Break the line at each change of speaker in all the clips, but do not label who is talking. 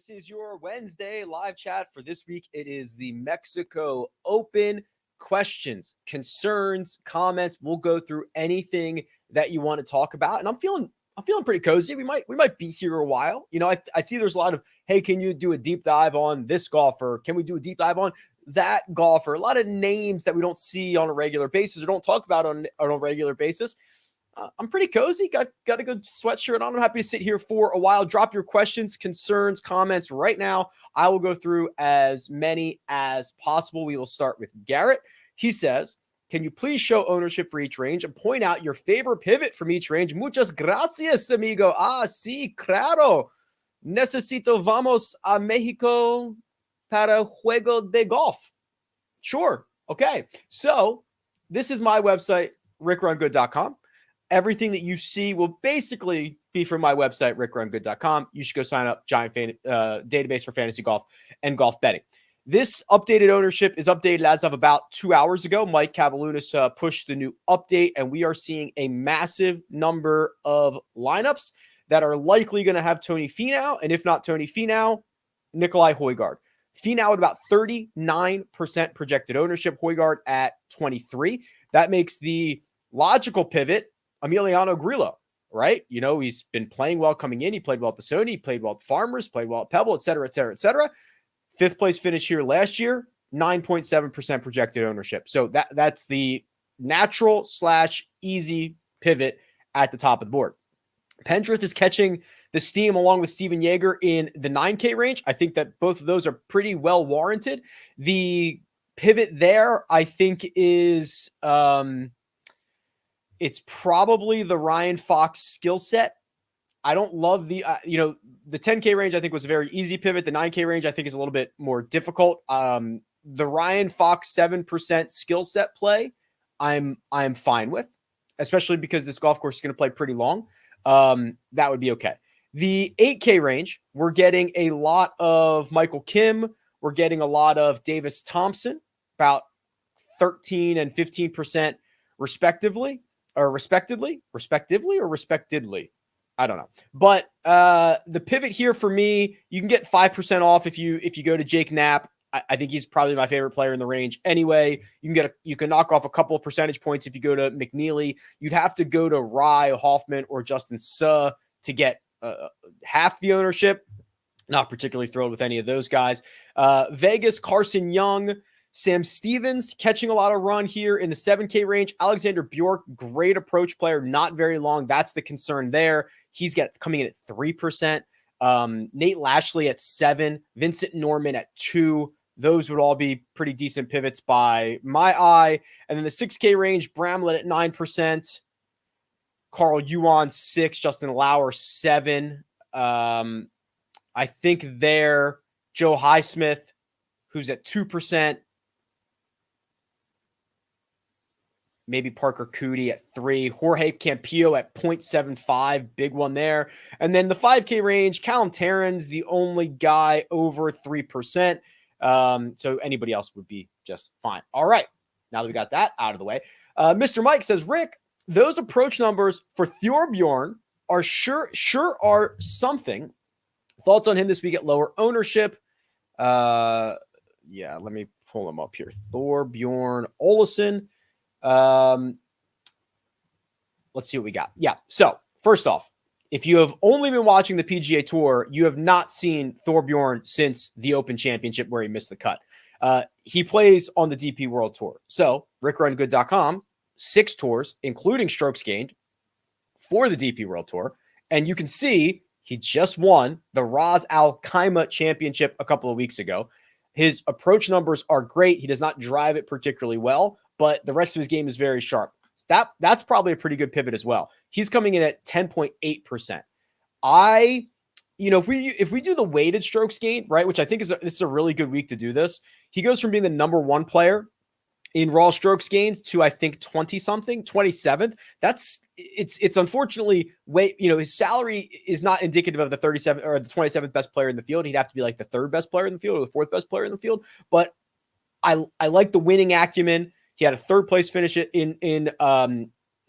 This is your Wednesday live chat for this week. It is the Mexico Open. Questions, concerns, comments. We'll go through anything that you want to talk about. And I'm feeling pretty cozy. We might be here a while. You know, I see there's a lot of, hey, can you do a deep dive on this golfer? Can we do a deep dive on that golfer? A lot of names that we don't see on a regular basis or don't talk about on a regular basis. I'm pretty cozy. Got a good sweatshirt on. I'm happy to sit here for a while. Drop your questions, concerns, comments right now. I will go through as many as possible. We will start with Garrett. He says, can you please show ownership for each range and point out your favorite pivot from each range? Muchas gracias, amigo. Sí, claro. Necesito vamos a Mexico para juego de golf. Sure. Okay. So this is my website, rickrungood.com. Everything that you see will basically be from my website, rickrungood.com. You should go sign up, giant database for fantasy golf and golf betting. This updated ownership is updated as of about 2 hours ago. Mike Cavalunas pushed the new update, and we are seeing a massive number of lineups that are likely going to have Tony Finau, and if not Tony Finau, Nikolai Højgaard. Finau at about 39% projected ownership, Højgaard at 23%. That makes the logical pivot Emiliano Grillo, right? You know, he's been playing well coming in. He played well at the Sony, he played well at the Farmers, played well at Pebble, et cetera, et cetera, et cetera. Fifth place finish here last year, 9.7% projected ownership. So that's the natural / easy pivot at the top of the board. Pendrith is catching the steam along with Steven Yeager in the 9K range. I think that both of those are pretty well warranted. The pivot there, I think, is it's probably the Ryan Fox skill set. I don't love the 10K range, I think, was a very easy pivot. The 9K range, I think, is a little bit more difficult. The Ryan Fox 7% skill set play, I'm fine with, especially because this golf course is going to play pretty long. That would be okay. The 8K range, we're getting a lot of Michael Kim. We're getting a lot of Davis Thompson, about 13 and 15% respectively. Or respectively. I don't know. But the pivot here for me, you can get 5% off if you go to Jake Knapp. I think he's probably my favorite player in the range. Anyway, you can knock off a couple of percentage points if you go to McNeely. You'd have to go to Rye, Hoffman, or Justin Suh to get half the ownership. Not particularly thrilled with any of those guys. Vegas, Carson Young, Sam Stevens catching a lot of run here in the 7K range. Alexander Bjork, great approach player, not very long. That's the concern there. He's coming in at 3%. Nate Lashley at 7%. Vincent Norman at 2%. Those would all be pretty decent pivots by my eye. And then the 6K range, Bramlett at 9%. Carl Yuan 6%. Justin Lauer 7%. I think there, Joe Highsmith, who's at 2%. Maybe Parker Cootie at 3%. Jorge Campillo at 0.75. Big one there. And then the 5K range, Callum Tarrant's the only guy over 3%. So anybody else would be just fine. All right. Now that we got that out of the way. Mr. Mike says, Rick, those approach numbers for Thorbjorn are sure are something. Thoughts on him this week at lower ownership? Yeah, let me pull him up here. Thorbjorn Olesen. Let's see what we got. Yeah. So first off, if you have only been watching the PGA Tour, you have not seen Thorbjorn since the Open Championship where he missed the cut. He plays on the DP World Tour. So rickrungood.com, 6 tours, including strokes gained for the DP World Tour. And you can see he just won the Ras Al Khaimah Championship a couple of weeks ago. His approach numbers are great. He does not drive it particularly well, but the rest of his game is very sharp. That's probably a pretty good pivot as well. He's coming in at 10.8%. If we do the weighted strokes gain, right, which I think this is a really good week to do this, he goes from being the number 1 player in raw strokes gains to, I think, 27th. It's unfortunately his salary is not indicative of the 37th or the 27th best player in the field. He'd have to be like the 3rd best player in the field or the 4th best player in the field. But I like the winning acumen. He had a 3rd place finish in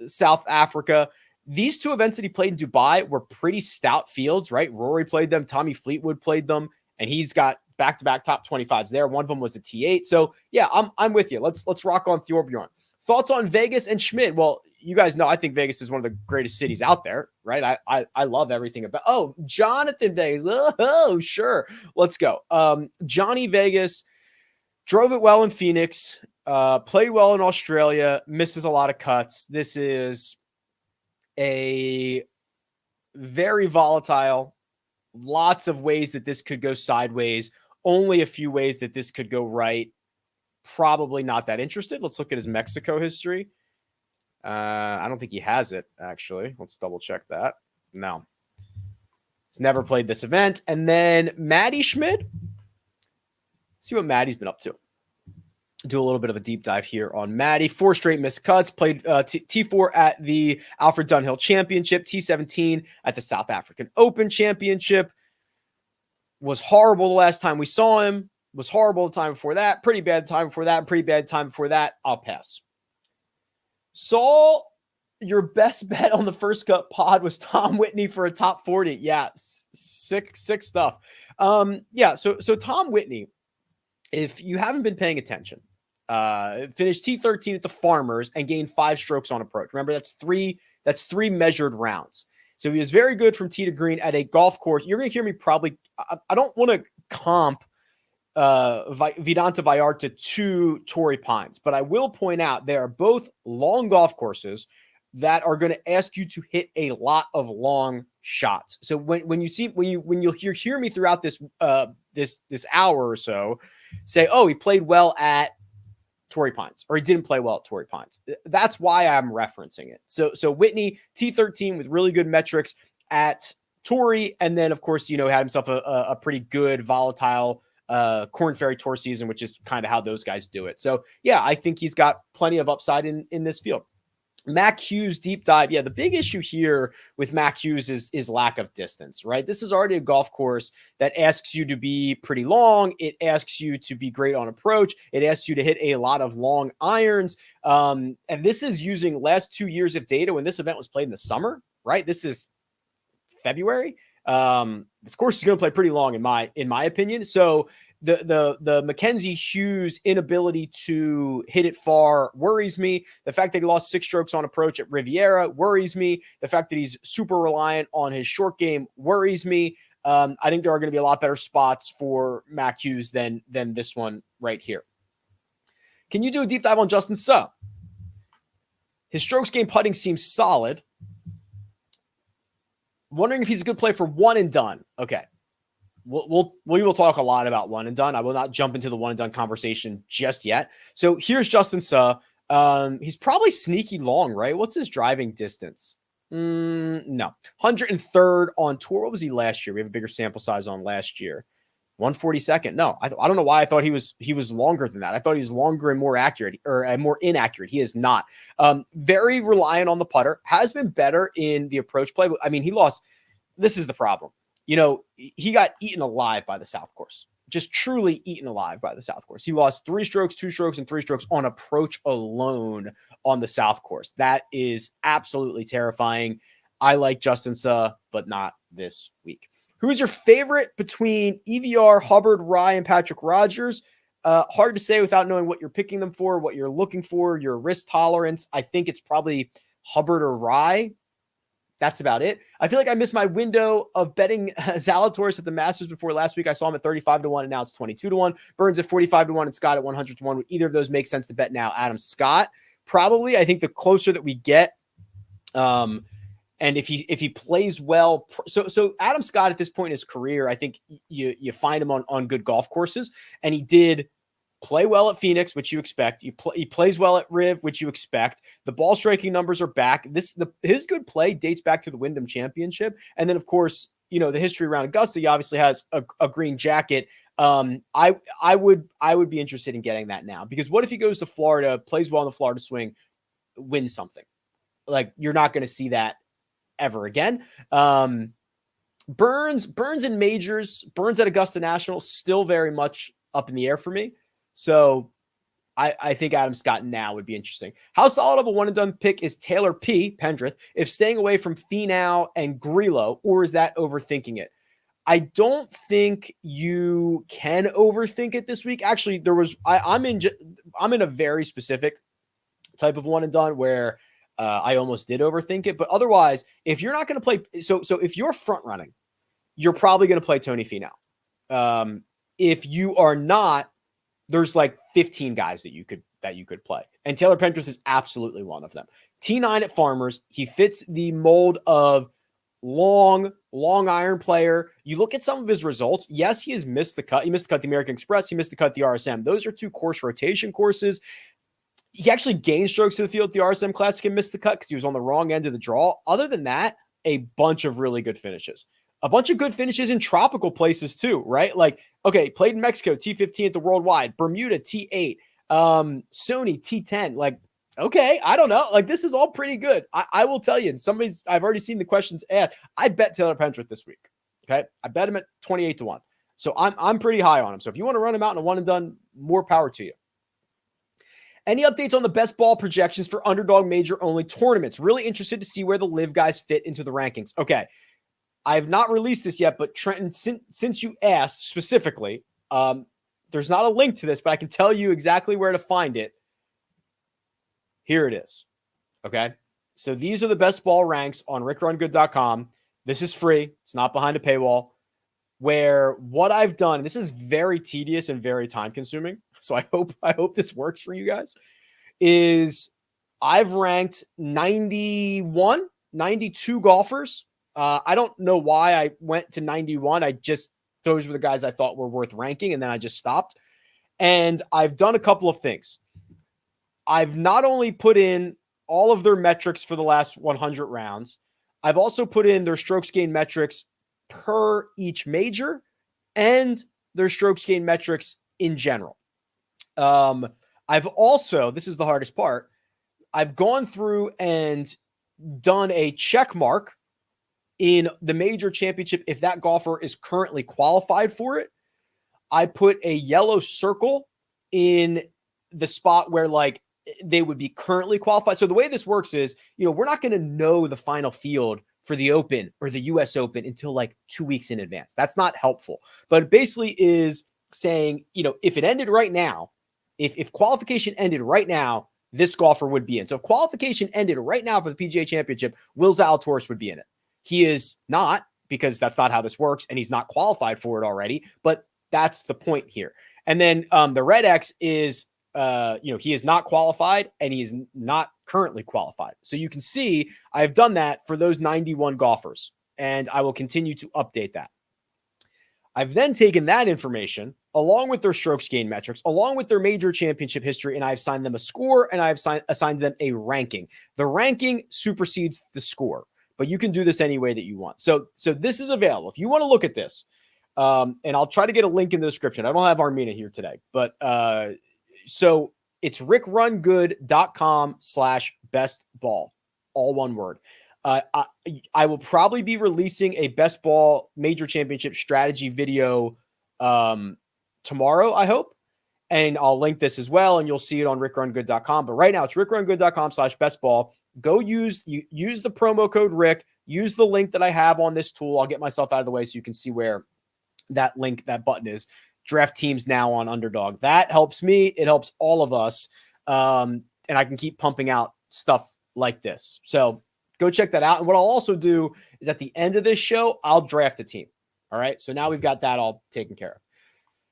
South Africa. These 2 events that he played in Dubai were pretty stout fields, right? Rory played them. Tommy Fleetwood played them. and he's got back-to-back top 25s there. One of them was a T8. So yeah, I'm with you. Let's rock on Thorbjorn. Thoughts on Vegas and Schmidt? Well, you guys know I think Vegas is one of the greatest cities out there, right? I love everything about. Oh, Jonathan Vegas. Oh, sure. Let's go. Johnny Vegas drove it well in Phoenix, played well in Australia, misses a lot of cuts. This is a very volatile, lots of ways that this could go sideways, only a few ways that this could go right. Probably not that interested. Let's look at his Mexico history. I don't think he has it, actually. Let's double check that. No. He's never played this event. And then Maddie Schmidt. See what Maddie's been up to. Do a little bit of a deep dive here on Maddie. 4 straight missed cuts. Played T4 at the Alfred Dunhill Championship. T17 at the South African Open Championship. Was horrible the last time we saw him. Was horrible the time before that. Pretty bad the time before that. Pretty bad time before that. I'll pass. Saul, your best bet on the First Cut pod was Tom Whitney for a top 40. Yeah, sick stuff. Yeah, so Tom Whitney, if you haven't been paying attention, finished T13 at the Farmers and gained 5 strokes on approach. Remember, that's three measured rounds. So he was very good from tee to green at a golf course. You're going to hear me probably, I don't want to comp Vidanta Vallarta to Torrey Pines, but I will point out they are both long golf courses that are going to ask you to hit a lot of long shots. So when you'll hear me throughout this hour or so say, oh, he played well at Torrey Pines, or he didn't play well at Torrey Pines. That's why I'm referencing it. So Whitney, T13 with really good metrics at Torrey, and then of course, had himself a pretty good volatile Corn Ferry Tour season, which is kind of how those guys do it. So yeah, I think he's got plenty of upside in this field. Mac Hughes deep dive. Yeah, the big issue here with Mac Hughes is lack of distance, right? This is already a golf course that asks you to be pretty long. It asks you to be great on approach. It asks you to hit a lot of long irons. And this is using last 2 years of data when this event was played in the summer, right? This is February. This course is going to play pretty long in my opinion. So the Mackenzie Hughes inability to hit it far worries me. The fact that he lost 6 strokes on approach at Riviera worries me. The fact that he's super reliant on his short game worries me. I think there are going to be a lot better spots for Mac Hughes than this one right here. Can you do a deep dive on Justin Suh? His strokes game putting seems solid. Wondering if he's a good play for one and done. Okay. We will talk a lot about one and done. I will not jump into the one and done conversation just yet. So here's Justin Suh. He's probably sneaky long, right? What's his driving distance? No. 103rd on tour. What was he last year? We have a bigger sample size on last year. 142nd. No, I don't know why I thought he was longer than that. I thought he was longer and more accurate or more inaccurate. He is not. Very reliant on the putter. Has been better in the approach play. I mean, he lost. This is the problem. He got eaten alive by the South Course. Just truly eaten alive by the South Course. He lost 3 strokes, 2 strokes, and 3 strokes on approach alone on the South Course. That is absolutely terrifying. I like Justin Suh, but not this week. Who's your favorite between EVR, Hubbard, Rye, and Patrick Rogers? Hard to say without knowing what you're picking them for, what you're looking for, your risk tolerance. I think it's probably Hubbard or Rye. That's about it. I feel like I missed my window of betting Zalatoris at the Masters before last week. I saw him at 35-1, and now it's 22-1. Burns at 45-1, and Scott at 100-1. Would either of those make sense to bet now? Adam Scott, probably. I think the closer that we get, and if he plays well, so Adam Scott at this point in his career, I think you find him on good golf courses, and he did play well at Phoenix, which you expect. He plays well at Riv, which you expect. The ball striking numbers are back. His good play dates back to the Wyndham Championship, and then of course the history around Augusta. He obviously has a green jacket. I would be interested in getting that now, because what if he goes to Florida, plays well in the Florida swing, wins something? Like, you're not going to see that ever again. Burns in majors, Burns at Augusta National, still very much up in the air for me. So I think Adam Scott now would be interesting. How solid of a one and done pick is Taylor P. Pendrith if staying away from Finau and Grillo, or is that overthinking it? I don't think you can overthink it this week. Actually, I'm in a very specific type of one and done where I almost did overthink it. But otherwise, if you're not going to play, so if you're front running, you're probably going to play Tony Finau. If you are not, there's like 15 guys that you could play, and Taylor Pendrith is absolutely one of them. T9 at Farmers, he fits the mold of long iron player. You look at some of his results. Yes, he has missed the cut. He missed the cut the American Express. He missed the cut the RSM. Those are 2 course rotation courses. He actually gained strokes to the field at the RSM Classic and missed the cut because he was on the wrong end of the draw. Other than that, a bunch of really good finishes. A bunch of good finishes in tropical places too, right? Like, okay, played in Mexico, T15 at the Worldwide, Bermuda, T8, Sony, T10. Like, okay, I don't know. Like, this is all pretty good. I will tell you, and I've already seen the questions asked. I bet Taylor Pendrith this week. Okay. I bet him at 28-1. So I'm pretty high on him. So if you want to run him out in a one and done, more power to you. Any updates on the best ball projections for underdog major only tournaments? Really interested to see where the live guys fit into the rankings. Okay. I have not released this yet, but Trenton, since you asked specifically, there's not a link to this, but I can tell you exactly where to find it. Here it is. Okay. So these are the best ball ranks on rickrungood.com. This is free. It's not behind a paywall. Where what I've done, and this is very tedious and very time consuming, so I hope this works for you guys, is I've ranked 91, 92 golfers. I don't know why I went to 91. Those were the guys I thought were worth ranking, and then I just stopped. And I've done a couple of things. I've not only put in all of their metrics for the last 100 rounds, I've also put in their strokes gain metrics per each major and their strokes gain metrics in general. I've also, this is the hardest part, I've gone through and done a check mark in the major championship if that golfer is currently qualified for it. I put a yellow circle in the spot where like they would be currently qualified. So the way this works is, we're not going to know the final field for the Open or the US Open until like 2 weeks in advance. That's not helpful, but it basically is saying, if it ended right now, if qualification ended right now, this golfer would be in. So if qualification ended right now for the PGA Championship, Will Zalatoris would be in it. He is not, because that's not how this works, and he's not qualified for it already, but that's the point here. And then the red X is, he is not qualified and he is not currently qualified. So you can see I've done that for those 91 golfers, and I will continue to update that. I've then taken that information along with their strokes gain metrics, along with their major championship history, and I've assigned them a score and I've assigned them a ranking. The ranking supersedes the score, but you can do this any way that you want. So this is available. If you want to look at this, and I'll try to get a link in the description. I don't have Armina here today, but so it's rickrungood.com/bestball, all one word. I will probably be releasing a best ball major championship strategy video tomorrow, I hope. And I'll link this as well, and you'll see it on rickrungood.com. But right now it's rickrungood.com/bestball. Go use the promo code Rick, use the link that I have on this tool. I'll get myself out of the way so you can see where that link, that button is. Draft teams now on Underdog. That helps me. It helps all of us. And I can keep pumping out stuff like this. So go check that out. And what I'll also do is at the end of this show, I'll draft a team. All right. So now we've got that all taken care of.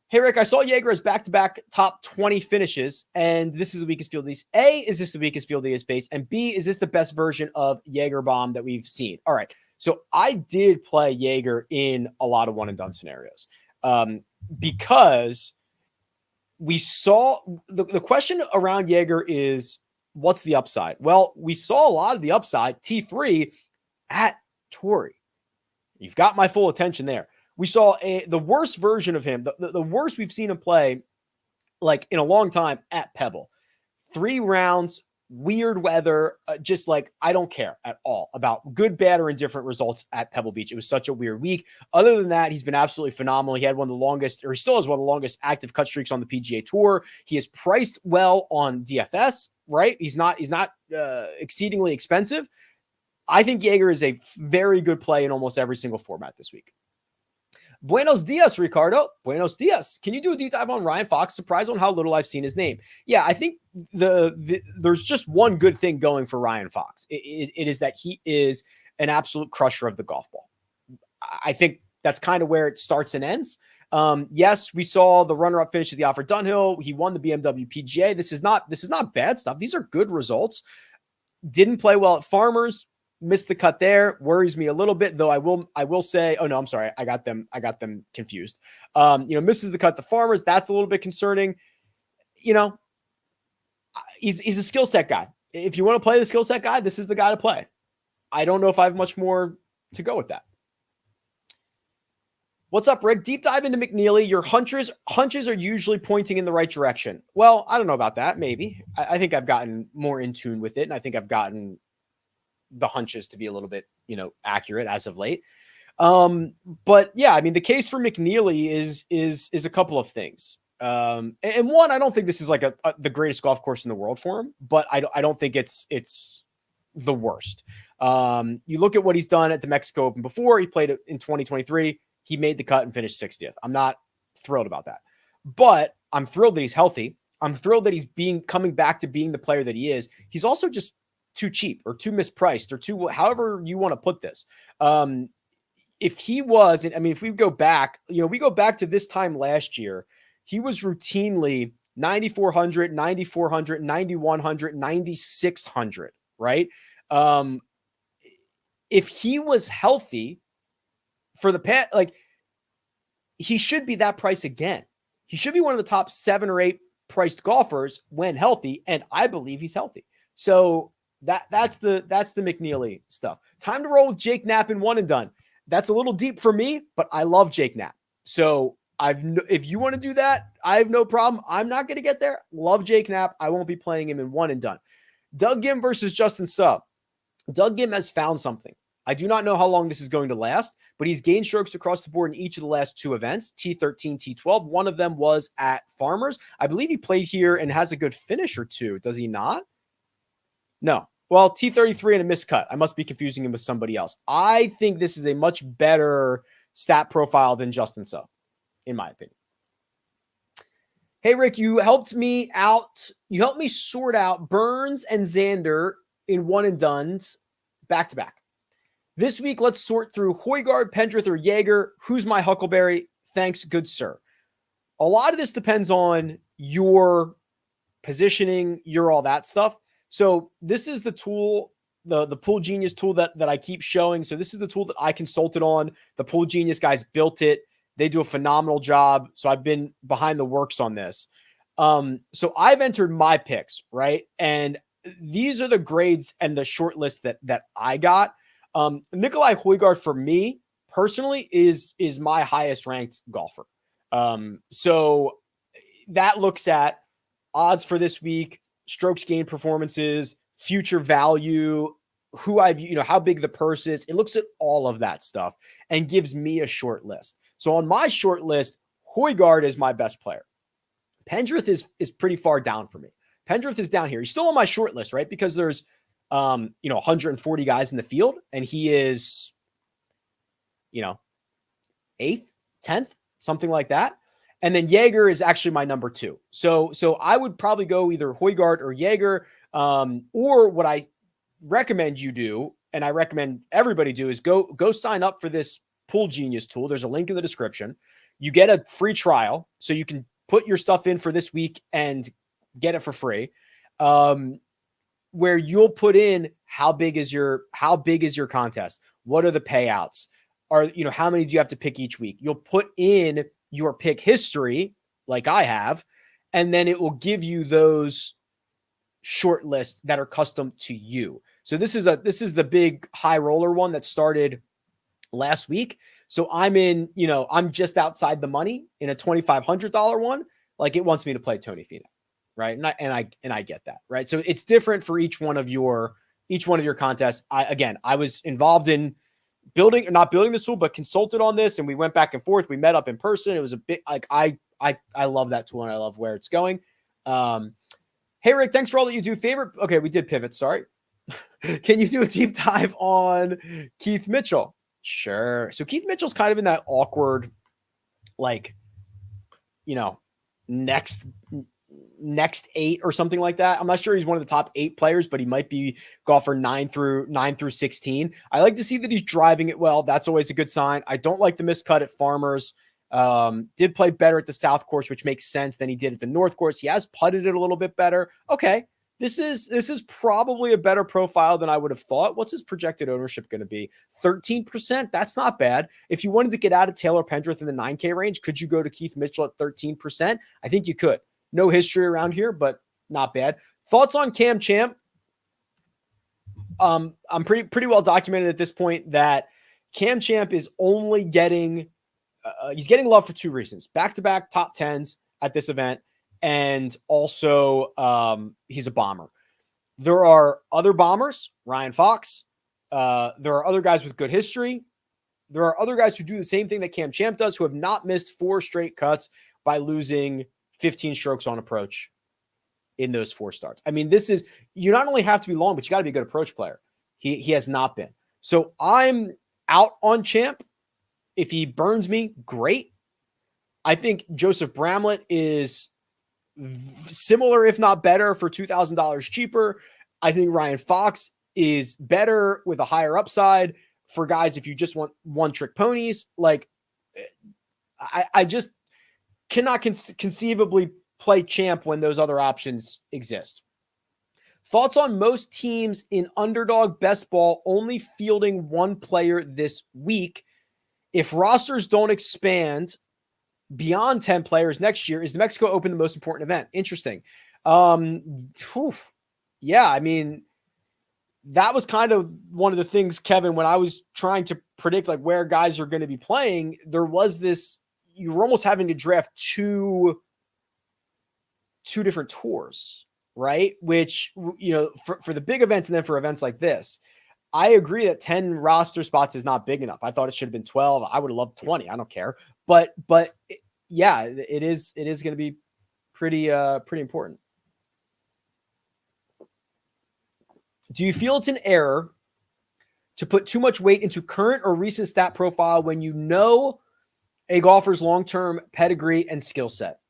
Hey, Rick, I saw Jaeger as back-to-back top 20 finishes, and this is the weakest field he's. A, is this the weakest field he has faced? And B, is this the best version of Jaeger bomb that we've seen? All right. So I did play Jaeger in a lot of one-and-done scenarios. Because we saw the question around Jaeger is what's the upside? Well, we saw a lot of the upside T3 at Torrey. You've got my full attention there. We saw the worst version of him, the worst we've seen him play like in a long time at Pebble. 3 rounds, weird weather, just like I don't care at all about good, bad, or indifferent results at Pebble Beach. It was such a weird week. Other than that, he's been absolutely phenomenal. He had one of the longest, or he still has one of the longest active cut streaks on the PGA Tour. He is priced well on DFS, right? He's not exceedingly expensive. I think Jaeger is a very good play in almost every single format this week. Buenos dias, Ricardo. Buenos dias. Can you do a deep dive on Ryan Fox? Surprised on how little I've seen his name. Yeah, I think there's just one good thing going for Ryan Fox. It is that he is an absolute crusher of the golf ball. I think that's kind of where it starts and ends. Yes, we saw the runner-up finish at the Alfred Dunhill. He won the BMW PGA. This is not bad stuff. These are good results. Didn't play well at Farmers. Missed the cut there. Worries me a little bit, though. I will say, oh no, I'm sorry. I got them confused. Misses the cut the Farmers. That's a little bit concerning. He's a skill set guy. If you want to play the skill set guy, this is the guy to play. I don't know if I have much more to go with that. What's up, Rick? Deep dive into McNeely. Your hunches are usually pointing in the right direction. Well, I don't know about that. Maybe. I think I've gotten more in tune with it, and I think I've gotten the hunches to be a little bit, accurate as of late. But yeah, I mean, the case for McNeely is a couple of things. And one, I don't think this is like the greatest golf course in the world for him, but I don't think it's the worst. You look at what he's done at the Mexico Open before. He played it in 2023. He made the cut and finished 60th. I'm not thrilled about that, but I'm thrilled that he's healthy. I'm thrilled that he's coming back to being the player that he is. He's also just too cheap or too mispriced or however you want to put this. If he was, if we go back, we go back to this time last year, he was routinely 9,400, 9,400, 9,100, 9,600, right? If he was healthy for the past, he should be that price again. He should be one of the top 7 or 8 priced golfers when healthy. And I believe he's healthy. So that's the McNeely stuff. Time to roll with Jake Knapp in one and done. That's a little deep for me, but I love Jake Knapp. So if you want to do that, I have no problem. I'm not going to get there. Love Jake Knapp. I won't be playing him in one and done. Doug Gim versus Justin Suh. Doug Gim has found something. I do not know how long this is going to last, but he's gained strokes across the board in each of the last 2 events, T13, T12. One of them was at Farmers. I believe he played here and has a good finish or 2. Does he not? No. Well, T33 and a miscut. I must be confusing him with somebody else. I think this is a much better stat profile than Justin Suh, in my opinion. Hey, Rick, you helped me out. You helped me sort out Burns and Xander in one and dones back to back. This week, let's sort through Højgaard, Pendrith, or Jaeger. Who's my Huckleberry? Thanks, good sir. A lot of this depends on your positioning, your all that stuff. So this is the tool, the Pool Genius tool that I keep showing. So this is the tool that I consulted on. The Pool Genius guys built it. They do a phenomenal job. So I've been behind the works on this. So I've entered my picks, right? And these are the grades and the short list that I got. Nikolai Højgaard for me personally is my highest ranked golfer. So that looks at odds for this week, strokes gained performances, future value, how big the purse is. It looks at all of that stuff and gives me a short list. So on my short list, Højgaard is my best player. Pendrith is pretty far down for me. Pendrith is down here. He's still on my short list, right? Because there's 140 guys in the field, and he is, 8th, 10th, something like that. And then Jaeger is actually my number 2. So I would probably go either Højgaard or Jaeger, or what I recommend you do, and I recommend everybody do, is go sign up for this Pool Genius tool. There's a link in the description. You get a free trial, so you can put your stuff in for this week and get it for free. Where you'll put in how big is your contest? What are the payouts? How many do you have to pick each week? You'll put in your pick history like I have, and then it will give you those short lists that are custom to you. So this is the big high roller one that started last week. So I'm I'm just outside the money in a $2,500 one. Like, it wants me to play Tony Finau. Right. And I get that. Right. So it's different for each one of your contests. I was involved in not building this tool, but consulted on this, and we went back and forth. We met up in person. It was a bit like, I love that tool and I love where it's going. Hey, Rick, thanks for all that you do. Okay. We did pivot. Sorry. Can you do a deep dive on Keith Mitchell? Sure. So Keith Mitchell's kind of in that awkward like, next 8 or something like that. I'm not sure he's one of the top 8 players, but he might be golfer 9 through 16. I like to see that he's driving it well. That's always a good sign. I don't like the missed cut at Farmers. Did play better at the South course, which makes sense than he did at the North course. He has putted it a little bit better. Okay. This is probably a better profile than I would have thought. What's his projected ownership going to be? 13%? That's not bad. If you wanted to get out of Taylor Pendrith in the 9K range, could you go to Keith Mitchell at 13%? I think you could. No history around here, but not bad. Thoughts on Cam Champ? I'm pretty well documented at this point that Cam Champ is only getting he's getting love for 2 reasons: back-to-back top 10s at this event, and also he's a bomber. There are other bombers, Ryan Fox. There are other guys with good history. There are other guys who do the same thing that Cam Champ does, who have not missed 4 straight cuts by losing 15 strokes on approach in those 4 starts. I mean, you not only have to be long, but you got to be a good approach player. He has not been. So I'm out on Champ. If he burns me, great. I think Joseph Bramlett is similar, if not better, for $2,000 cheaper. I think Ryan Fox is better with a higher upside for guys if you just want one-trick ponies. Like, I just cannot conceivably play Champ when those other options exist. Thoughts on most teams in underdog best ball only fielding 1 player this week? If rosters don't expand beyond 10 players next year, is the Mexico Open the most important event? Interesting. Yeah, I mean, that was kind of one of the things, Kevin, when I was trying to predict like where guys are going to be playing, there was this, you were almost having to draft two different tours, right? Which, for the big events and then for events like this, I agree that 10 roster spots is not big enough. I thought it should have been 12. I would have loved 20. I don't care. But yeah, it is going to be pretty important. Do you feel it's an error to put too much weight into current or recent stat profile when you know a golfer's long-term pedigree and skill set?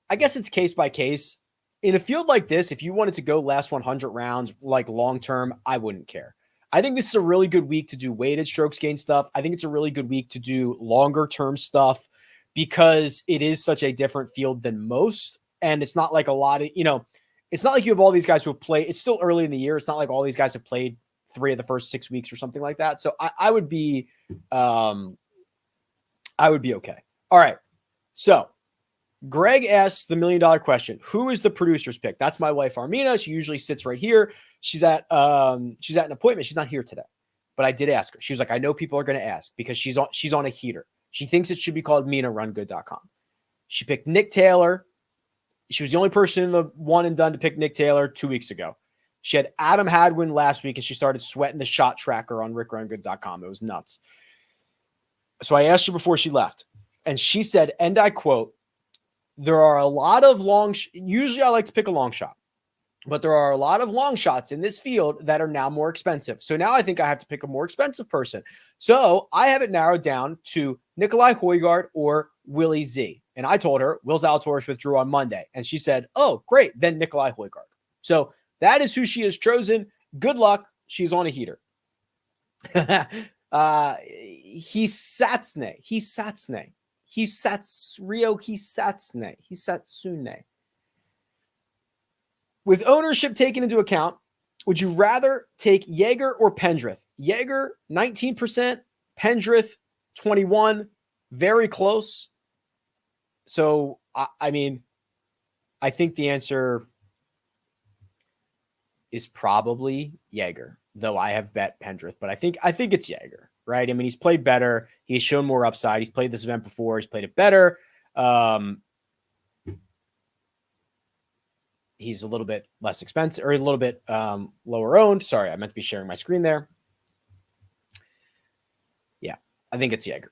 I guess it's case by case. In a field like this, if you wanted to go last 100 rounds, like long-term, I wouldn't care. I think this is a really good week to do weighted strokes gain stuff. I think it's a really good week to do longer-term stuff because it is such a different field than most. And it's not like a lot of, it's not like you have all these guys who have played. It's still early in the year. It's not like all these guys have played 3 of the first 6 weeks or something like that. So I would be okay. All right. So Greg asks the $1 million question. Who is the producer's pick? That's my wife, Armina. She usually sits right here. She's at an appointment. She's not here today, but I did ask her. She was like, I know people are going to ask because she's on a heater. She thinks it should be called MinaRunGood.com. She picked Nick Taylor. She was the only person in the one and done to pick Nick Taylor 2 weeks ago. She had Adam Hadwin last week and she started sweating the shot tracker on RickRunGood.com. It was nuts. So I asked her before she left and she said, and I quote, there are a lot of usually I like to pick a long shot, but there are a lot of long shots in this field that are now more expensive. So now I think I have to pick a more expensive person. So I have it narrowed down to Nikolai Højgaard or Willie Z. And I told her Will Zalatoris withdrew on Monday. And she said, oh, great. Then Nikolai Højgaard. So that is who she has chosen. Good luck. She's on a heater. Hisatsune. With ownership taken into account, would you rather take Jaeger or Pendrith? Jaeger, 19%, Pendrith, 21%, very close. So, I mean, I think the answer is probably Jaeger, though I have bet Pendrith, but I think it's Jaeger, right? I mean, he's played better. He's shown more upside. He's played this event before. He's played it better. He's a little bit less expensive or a little bit lower owned. Sorry, I meant to be sharing my screen there. Yeah, I think it's Jaeger.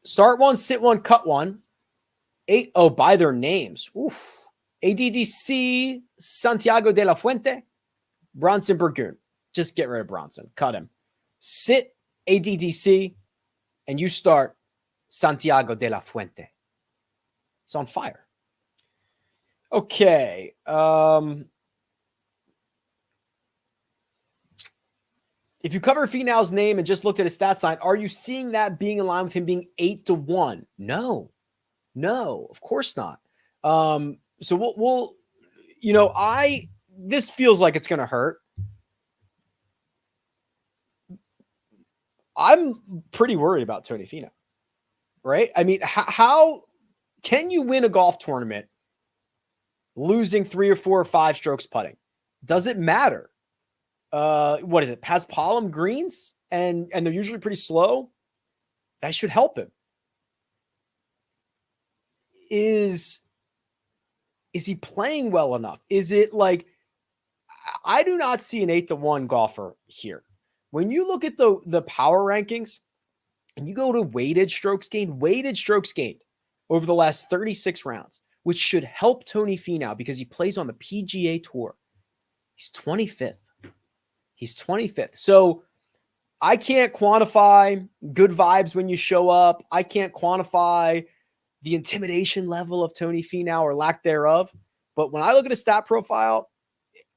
Start one, sit one, cut one. By their names. Oof. ADDC Santiago de la Fuente, Bronson Burgoon. Just get rid of Bronson. Cut him. Sit ADDC, and you start Santiago de la Fuente. It's on fire. Okay. If you cover Finau's name and just looked at his stat sign, are you seeing that being in line with him being 8-1? No, of course not. So we'll this feels like it's going to hurt. I'm pretty worried about Tony Finau, right? I mean, how can you win a golf tournament losing 3 or 4 or 5 strokes putting? Does it matter? What is it? Has Palm greens and they're usually pretty slow. That should help him. Is he playing well enough? Is it like, I do not see an 8-1 golfer here. When you look at the power rankings and you go to weighted strokes gained over the last 36 rounds, which should help Tony Finau because he plays on the PGA Tour. He's 25th. So I can't quantify good vibes when you show up. I can't quantify the intimidation level of Tony Finau or lack thereof. But when I look at a stat profile,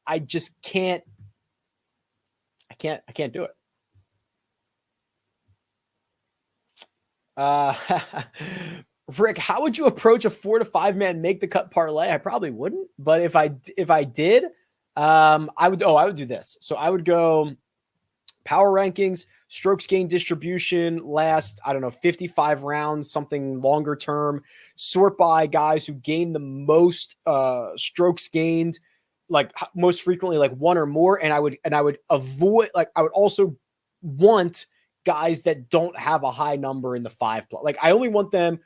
I just can't. I can't do it. Rick, how would you approach a 4 to 5 man make the cut parlay? I probably wouldn't, but if I did, I would do this. So I would go power rankings, strokes gained distribution, last, 55 rounds, something longer term, sort by guys who gained the most strokes gained, like most frequently, like 1 or more. And I would avoid, like, I would also want guys that don't have a high number in the 5+. Like, I only want them.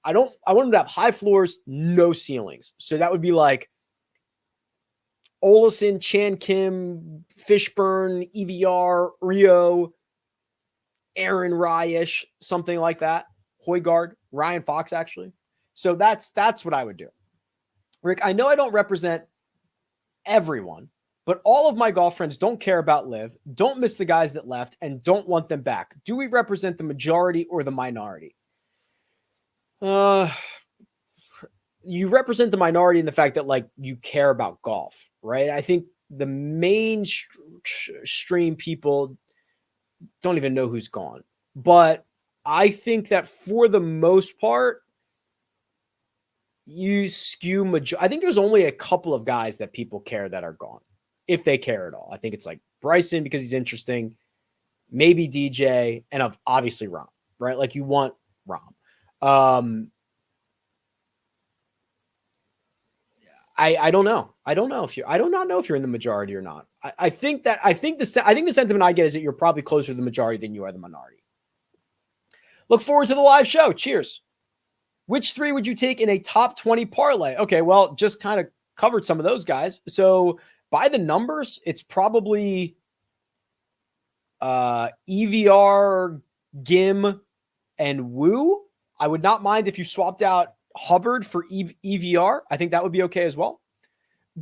I want them to have high floors, no ceilings. So that would be like Olesen, Chan Kim, Fishburne, EVR, Rio, Aaron Ryesh, something like that. Højgaard, Ryan Fox, actually. So that's what I would do. Rick, I know I don't represent everyone, but all of my golf friends don't care about LIV, don't miss the guys that left, and don't want them back. Do we represent the majority or the minority? You represent the minority in the fact that, like, you care about golf, right? I think the mainstream people don't even know who's gone. But I think that for the most part, you skew I think there's only a couple of guys that people care that are gone, if they care at all. I think it's like Bryson because he's interesting, maybe DJ, and obviously Rahm, right? Like, you want Rahm. I don't know. I do not know if you're in the majority or not. I think the sentiment I get is that you're probably closer to the majority than you are the minority. Look forward to the live show. Cheers. Which 3 would you take in a top 20 parlay? Okay, well, just kind of covered some of those guys. So by the numbers, it's probably EVR, Gim, and Woo. I would not mind if you swapped out Hubbard for EVR. I think that would be okay as well.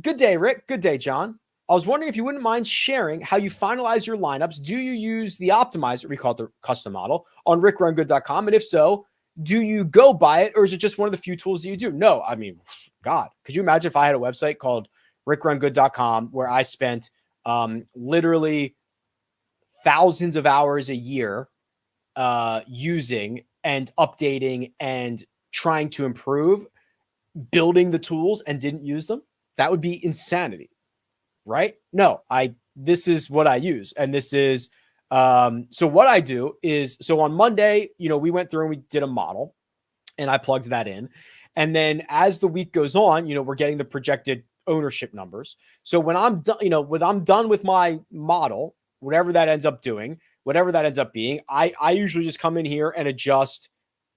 Good day, Rick. Good day, John. I was wondering if you wouldn't mind sharing how you finalize your lineups. Do you use the optimizer, we call it the custom model, on rickrungood.com? And if so, do you go buy it, or is it just one of the few tools that you do? No, I mean, God, could you imagine if I had a website called rickrungood.com where I spent literally thousands of hours a year using and updating and trying to improve, building the tools, and didn't use them? That would be insanity, right? No, this is what I use. And this is, so what I do is, so on Monday, we went through and we did a model and I plugged that in. And then as the week goes on, we're getting the projected ownership numbers. So when I'm done, when I'm done with my model, whatever that ends up doing, whatever that ends up being, I usually just come in here and adjust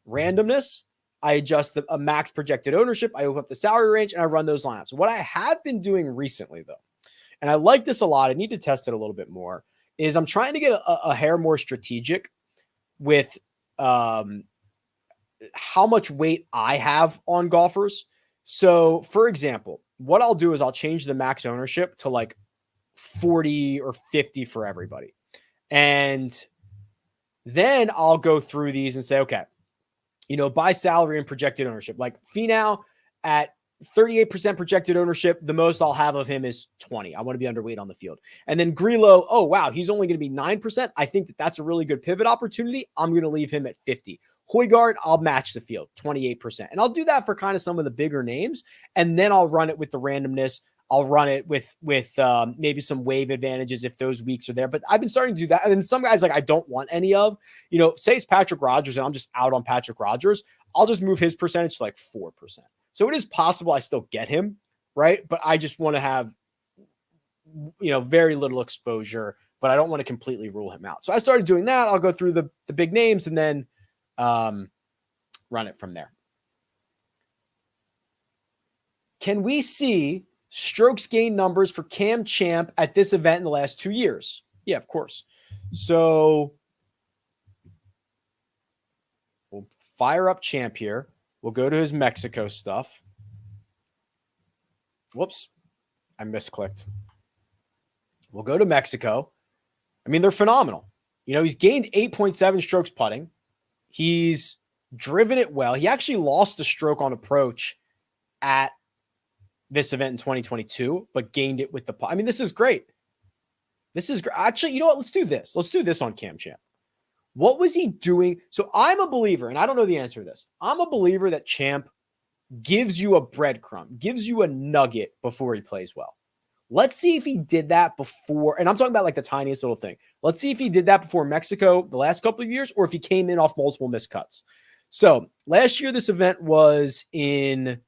randomness. I adjust a max projected ownership. I open up the salary range and I run those lineups. What I have been doing recently, though, and I like this a lot, I need to test it a little bit more, is I'm trying to get a hair more strategic with how much weight I have on golfers. So, for example, what I'll do is I'll change the max ownership to like 40 or 50 for everybody. And then I'll go through these and say, okay, by salary and projected ownership. Like Finau at 38% projected ownership, the most I'll have of him is 20. I want to be underweight on the field. And then Grillo, oh, wow, he's only going to be 9%. I think that's a really good pivot opportunity. I'm going to leave him at 50. Højgaard, I'll match the field, 28%. And I'll do that for kind of some of the bigger names. And then I'll run it with the randomness. I'll run it with maybe some wave advantages if those weeks are there. But I've been starting to do that. And then some guys like I don't want any of, say it's Patrick Rodgers and I'm just out on Patrick Rodgers. I'll just move his percentage to like 4%. So it is possible I still get him, right? But I just want to have, very little exposure, but I don't want to completely rule him out. So I started doing that. I'll go through the big names and then run it from there. Can we see strokes gain numbers for Cam Champ at this event in the last 2 years? Yeah, of course. So we'll fire up Champ here. We'll go to his Mexico stuff. Whoops. I misclicked. We'll go to Mexico. I mean, they're phenomenal. He's gained 8.7 strokes putting. He's driven it well. He actually lost a stroke on approach at this event in 2022, but gained it with the putt. I mean, this is great. This is great. Actually, you know what? Let's do this. Let's do this on Cam Champ. What was he doing? So I'm a believer, and I don't know the answer to this. I'm a believer that Champ gives you a breadcrumb, gives you a nugget before he plays well. Let's see if he did that before. And I'm talking about like the tiniest little thing. Let's see if he did that before Mexico the last couple of years, or if he came in off multiple missed cuts. So last year, this event was in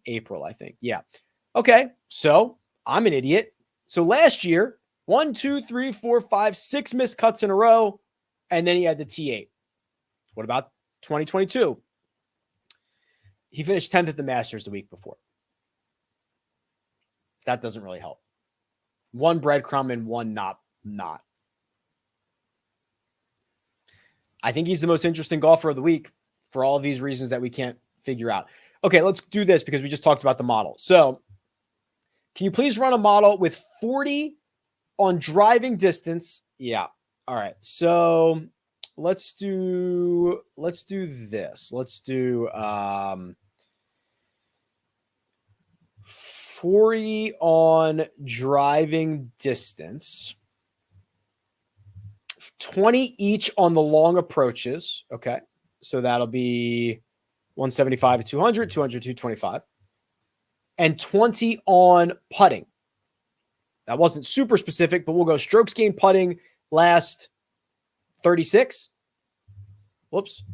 April, I think. Yeah. Okay. So I'm an idiot. So last year, 1, 2, 3, 4, 5, 6 missed cuts in a row. And then he had the T8. What about 2022? He finished 10th at the Masters the week before. That doesn't really help. One breadcrumb and one not. I think he's the most interesting golfer of the week for all of these reasons that we can't figure out. Okay, let's do this because we just talked about the model. So can you please run a model with 40 on driving distance? Yeah. All right. So let's do this. Let's do 40 on driving distance, 20 each on the long approaches. Okay. So that'll be 175 to 200, 200 to 225, and 20 on putting. That wasn't super specific, but we'll go strokes gained putting last 36. Whoops.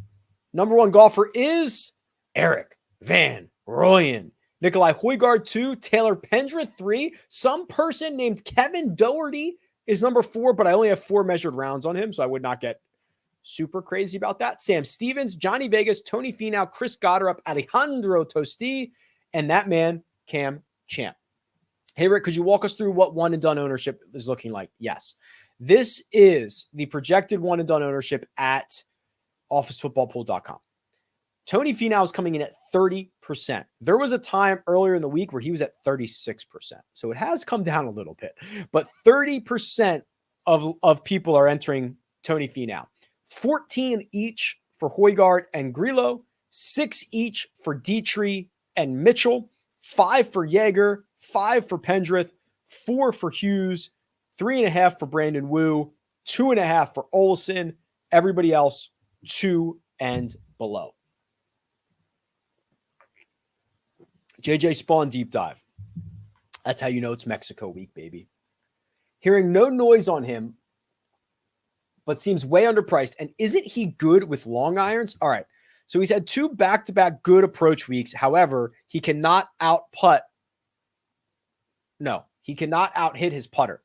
Number one golfer is Erik van Rooyen. Nicolai Højgaard 2, Taylor Pendrith 3. Some person named Kevin Doherty is number 4, but I only have 4 measured rounds on him, so I would not get super crazy about that. Sam Stevens, Johnny Vegas, Tony Finau, Chris Gotterup, Alejandro Tosti, and that man, Cam Champ. Hey, Rick, could you walk us through what one and done ownership is looking like? Yes. This is the projected one and done ownership at officefootballpool.com. Tony Finau is coming in at 30%. There was a time earlier in the week where he was at 36%. So it has come down a little bit, but 30% of people are entering Tony Finau. 14 each for Højgaard and Grillo, 6 each for Dietrich and Mitchell, 5 for Jaeger, 5 for Pendrith, 4 for Hughes, 3.5 for Brandon Wu, 2.5 for Olesen. Everybody else 2 and below. JJ Spawn deep dive. That's how you know it's Mexico week, baby. Hearing no noise on him, but seems way underpriced. And isn't he good with long irons? All right. So he's had 2 back-to-back good approach weeks. However, he cannot out-putt. No, he cannot out-hit his putter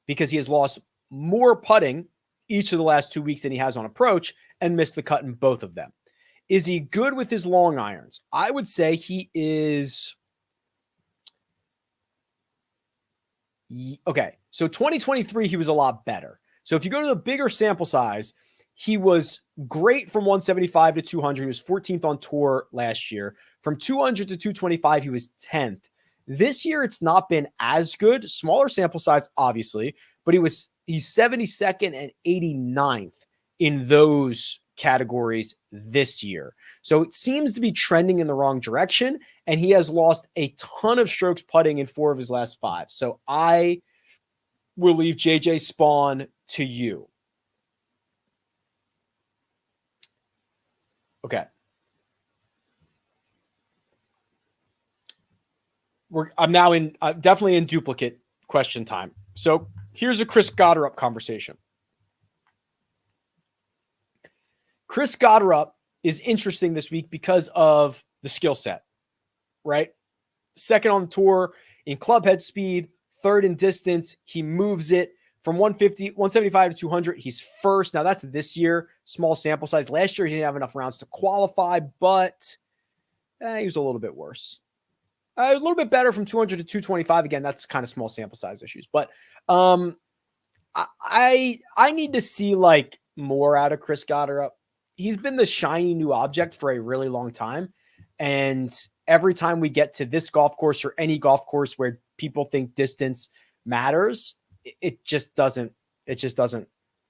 because he has lost more putting each of the last 2 weeks than he has on approach and missed the cut in both of them. Is he good with his long irons? I would say he is. Okay, so 2023, he was a lot better. So if you go to the bigger sample size, he was great from 175 to 200. He was 14th on tour last year. From 200 to 225, he was 10th. This year, it's not been as good. Smaller sample size, obviously, but he's 72nd and 89th in those categories this year. So it seems to be trending in the wrong direction, and he has lost a ton of strokes putting in 4 of his last 5. So I will leave JJ Spawn to you. Okay. I'm now definitely in duplicate question time. So here's a Chris Gotterup conversation. Chris Gotterup is interesting this week because of the skill set, right? Second on the tour in club head speed, third in distance. He moves it from 175 to 200. He's first. Now that's this year, small sample size. Last year, he didn't have enough rounds to qualify, but he was a little bit worse. A little bit better from 200 to 225. Again, that's kind of small sample size issues, but I need to see like more out of Chris Gotterup. He's been the shiny new object for a really long time. And every time we get to this golf course or any golf course where people think distance matters, it just doesn't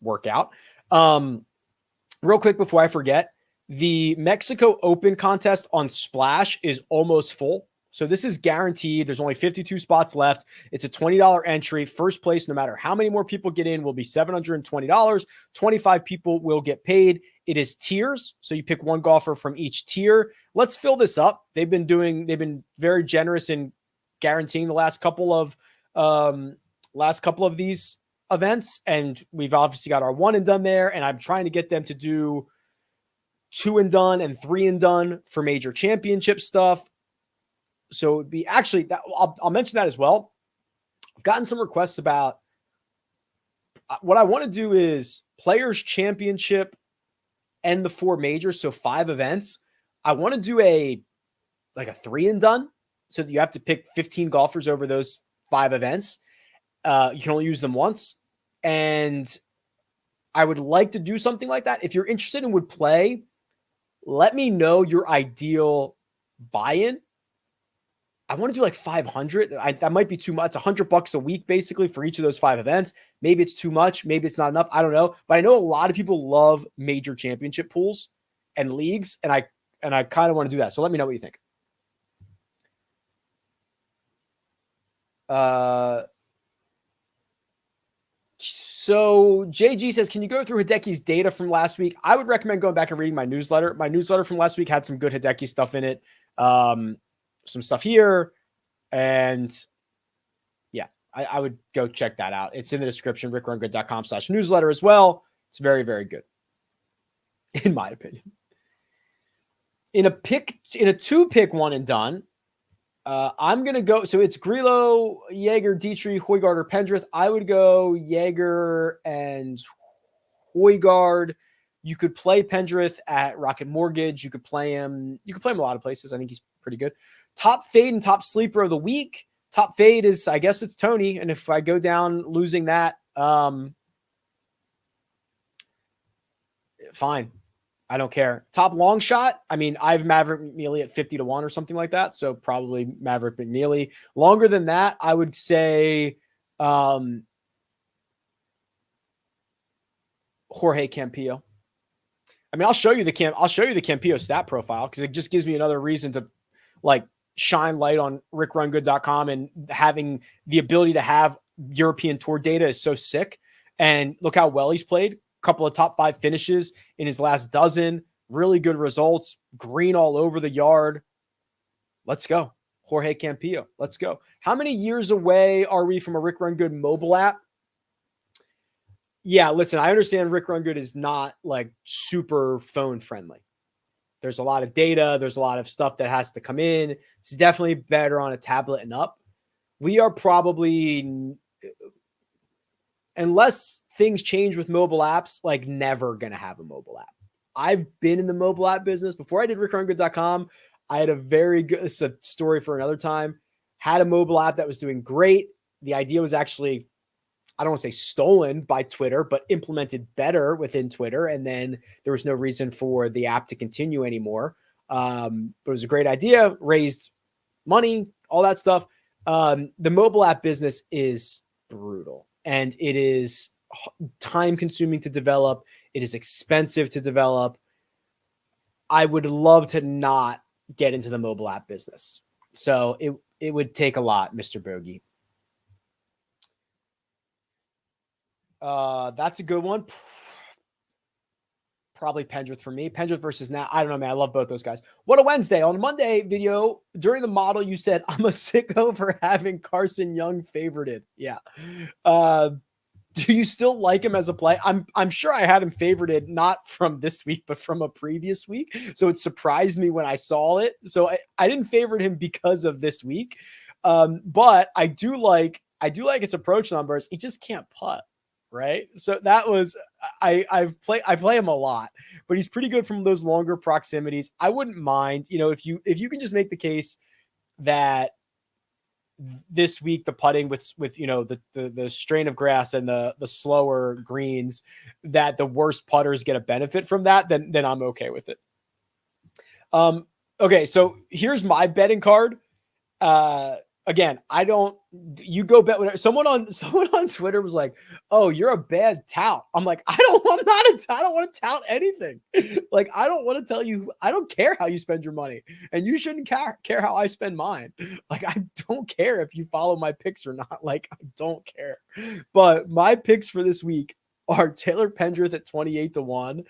work out. Real quick before I forget, the Mexico Open contest on Splash is almost full. So this is guaranteed. There's only 52 spots left. It's a $20 entry. First place, no matter how many more people get in, will be $720. 25 people will get paid. It is tiers. So you pick one golfer from each tier. Let's fill this up. They've been very generous in guaranteeing the last couple of these events. And we've obviously got our 1 and done there. And I'm trying to get them to do 2 and done and 3 and done for major championship stuff. So it would be actually that I'll mention that as well. I've gotten some requests about what I want to do is Players Championship and the 4 majors. So 5 events. I want to do a 3 and done so that you have to pick 15 golfers over those 5 events. You can only use them once. And I would like to do something like that. If you're interested and would play, let me know your ideal buy-in. I want to do like 500. That might be too much. It's $100 a week basically for each of those 5 events. Maybe it's too much. Maybe it's not enough. I don't know. But I know a lot of people love major championship pools and leagues. And I kind of want to do that. So let me know what you think. So JG says, can you go through Hideki's data from last week? I would recommend going back and reading my newsletter. My newsletter from last week had some good Hideki stuff in it. Some stuff here. And yeah, I would go check that out. It's in the description, rickrungood.com/newsletter as well. It's very, very good. In my opinion. In a 2-pick 1 and done, I'm going to go. So it's Grillo, Jaeger, Dietrich, Højgaard, or Pendrith. I would go Jaeger and Højgaard. You could play Pendrith at Rocket Mortgage. You could play him a lot of places. I think he's pretty good. Top fade and top sleeper of the week. Top fade is, I guess it's Tony. And if I go down losing that, fine. I don't care. Top long shot. I mean, I have Maverick McNeely at 50 to 1 or something like that. So probably Maverick McNeely. Longer than that, I would say Jorge Campillo. I mean, I'll show you the Campillo stat profile because it just gives me another reason to like shine light on rickrungood.com, and having the ability to have European Tour data is so sick. And look how well he's played. Couple of top 5 finishes in his last dozen, really good results, green all over the yard. Let's go. Jorge Campillo. Let's go. How many years away are we from a Rick Run Good mobile app? Yeah, listen, I understand Rick Run Good is not like super phone friendly. There's a lot of data. There's a lot of stuff that has to come in. It's definitely better on a tablet and up. We are probably, unless things change with mobile apps, like never going to have a mobile app. I've been in the mobile app business. Before I did rickrungood.com, I had a very good, this is a story for another time, had a mobile app that was doing great. The idea was actually, I don't want to say stolen by Twitter, but implemented better within Twitter. And then there was no reason for the app to continue anymore. But it was a great idea, raised money, all that stuff. The mobile app business is brutal, and it is time consuming to develop. It is expensive to develop. I would love to not get into the mobile app business. So it would take a lot, Mr. Bogey. That's a good one. Probably Pendrith for me. Pendrith versus now. I don't know, man. I love both those guys. What a Wednesday. On Monday video, during the model, you said, I'm a sicko for having Carson Young favorited. Yeah. Do you still like him as a play? I'm sure I had him favorited, not from this week, but from a previous week. So it surprised me when I saw it. So I didn't favorite him because of this week. But I do like his approach numbers. He just can't putt. Right. So that was, I play him a lot, but he's pretty good from those longer proximities. I wouldn't mind, if you can just make the case that this week, the putting with, the strain of grass and the slower greens, that the worst putters get a benefit from that, then I'm okay with it. Okay. So here's my betting card. Again, you go bet whatever. Someone on Twitter was like, oh, you're a bad tout. I'm like, I don't want to tout anything. Like, I don't want to tell you, I don't care how you spend your money, and you shouldn't care how I spend mine. Like, I don't care if you follow my picks or not. Like, I don't care. But my picks for this week are Taylor Pendrith at 28-1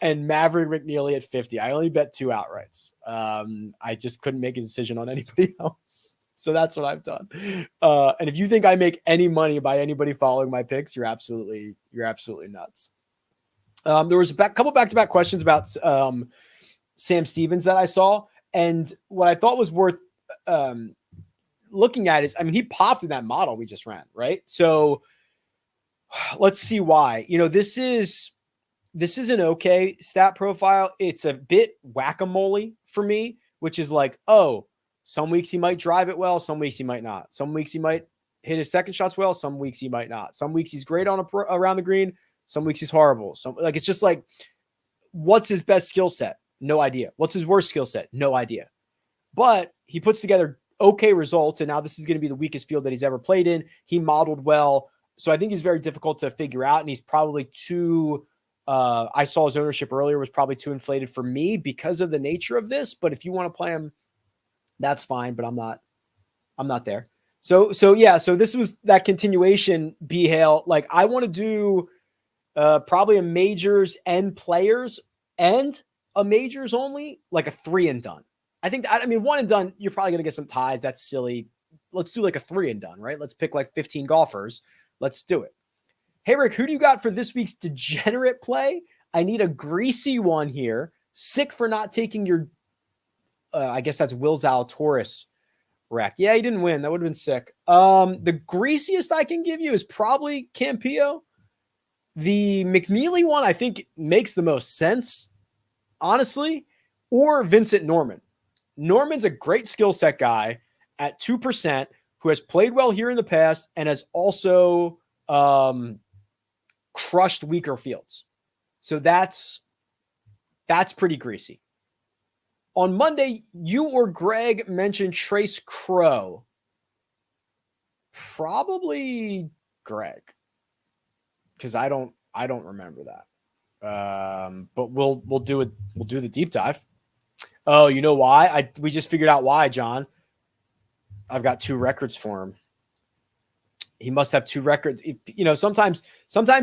and Maverick McNeely at 50. I only bet 2 outrights. I just couldn't make a decision on anybody else. So that's what I've done. And if you think I make any money by anybody following my picks, you're absolutely nuts. There was a couple back-to-back questions about Sam Stevens that I saw. And what I thought was worth looking at is, he popped in that model we just ran, right? So let's see why. This is an okay stat profile. It's a bit whack-a-mole for me, which is like, oh, some weeks he might drive it well. Some weeks he might not. Some weeks he might hit his second shots well. Some weeks he might not. Some weeks he's great around the green. Some weeks he's horrible. It's just like, what's his best skill set? No idea. What's his worst skill set? No idea. But he puts together okay results. And now this is going to be the weakest field that he's ever played in. He modeled well. So I think he's very difficult to figure out. And he's probably too, I saw his ownership earlier was probably too inflated for me because of the nature of this. But if you want to play him, that's fine, but I'm not there. So yeah, so this was that continuation, B-Hale. Like, I want to do probably a majors and players and a majors only, like a 3 and done. I think 1 and done, you're probably going to get some ties. That's silly. Let's do like a 3 and done, right? Let's pick like 15 golfers. Let's do it. Hey, Rick, who do you got for this week's degenerate play? I need a greasy one here. Sick for not taking your I guess that's Will Zalatoris wreck. Yeah, he didn't win. That would have been sick. The greasiest I can give you is probably Campillo. The McNeely one, I think, makes the most sense, honestly, or Vincent Norman. Norman's a great skill set guy at 2% who has played well here in the past and has also crushed weaker fields. So that's pretty greasy. On Monday, you or Greg mentioned Trace Crow. Probably Greg, because I don't remember that. But we'll do it. We'll do the deep dive. Oh, you know why? We just figured out why, John. I've got 2 records for him. He must have 2 records. Sometimes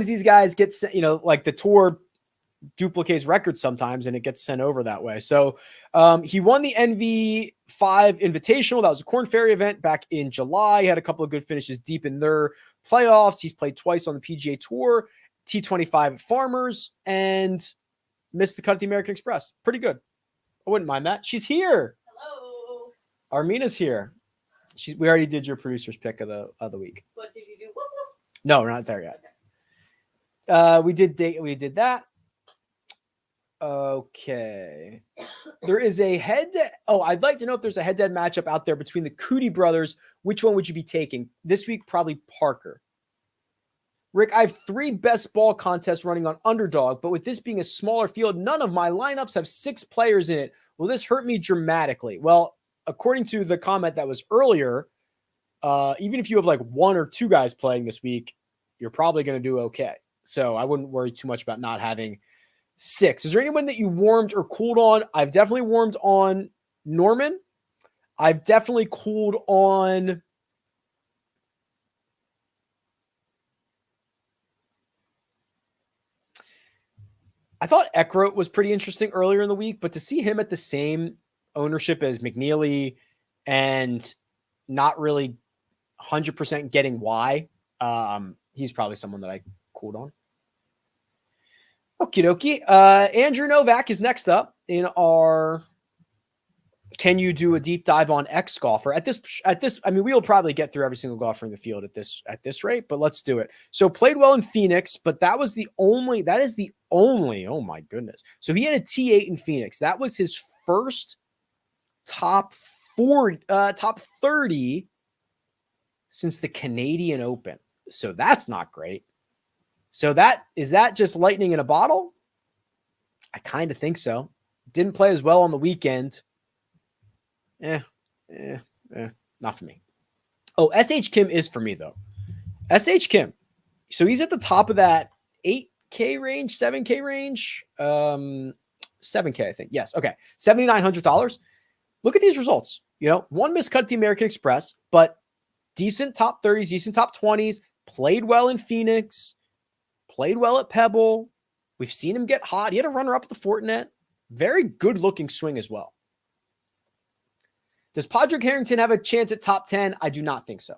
these guys get, like the tour duplicates records sometimes and it gets sent over that way. So he won the NV5 Invitational. That was a Korn Ferry event back in July. He had a couple of good finishes deep in their playoffs. He's played twice on the PGA Tour, T25 at Farmers, and missed the cut at the American Express. Pretty good. I wouldn't mind that. She's here.
Hello.
Armina's here. We already did your producer's pick of the week.
What did you do?
No, we're not there yet.
Okay.
We did that. Okay. There is a I'd like to know if there's a head-to-head matchup out there between the Cootie brothers. Which one would you be taking? This week, probably Parker. Rick, I have 3 best ball contests running on Underdog, but with this being a smaller field, none of my lineups have 6 players in it. Will this hurt me dramatically? Well, according to the comment that was earlier, even if you have like 1 or 2 guys playing this week, you're probably going to do okay. So I wouldn't worry too much about not having 6. Is there anyone that you warmed or cooled on? I've definitely warmed on Norman. I've definitely cooled on I thought Eckroat was pretty interesting earlier in the week, but to see him at the same ownership as McNeely and not really 100% getting why, he's probably someone that I cooled on. Okie dokie. Andrew Novak is next up in our can you do a deep dive on X golfer at this, I mean, we'll probably get through every single golfer in the field at this rate, but let's do it. So played well in Phoenix, but that is the only, oh my goodness. So he had a T8 in Phoenix. That was his first top 30 since the Canadian Open. So that's not great. So is that just lightning in a bottle? I kind of think so. Didn't play as well on the weekend. Not for me. Oh, SH Kim is for me though. SH Kim. So he's at the top of that 8K range, 7K range, 7K, I think. Yes. Okay. $7,900. Look at these results. One miscut at the American Express, but decent top 30s, decent top 20s, played well in Phoenix, played well at Pebble. We've seen him get hot. He had a runner up at the Fortinet. Very good looking swing as well. Does Padraig Harrington have a chance at top 10? I do not think so.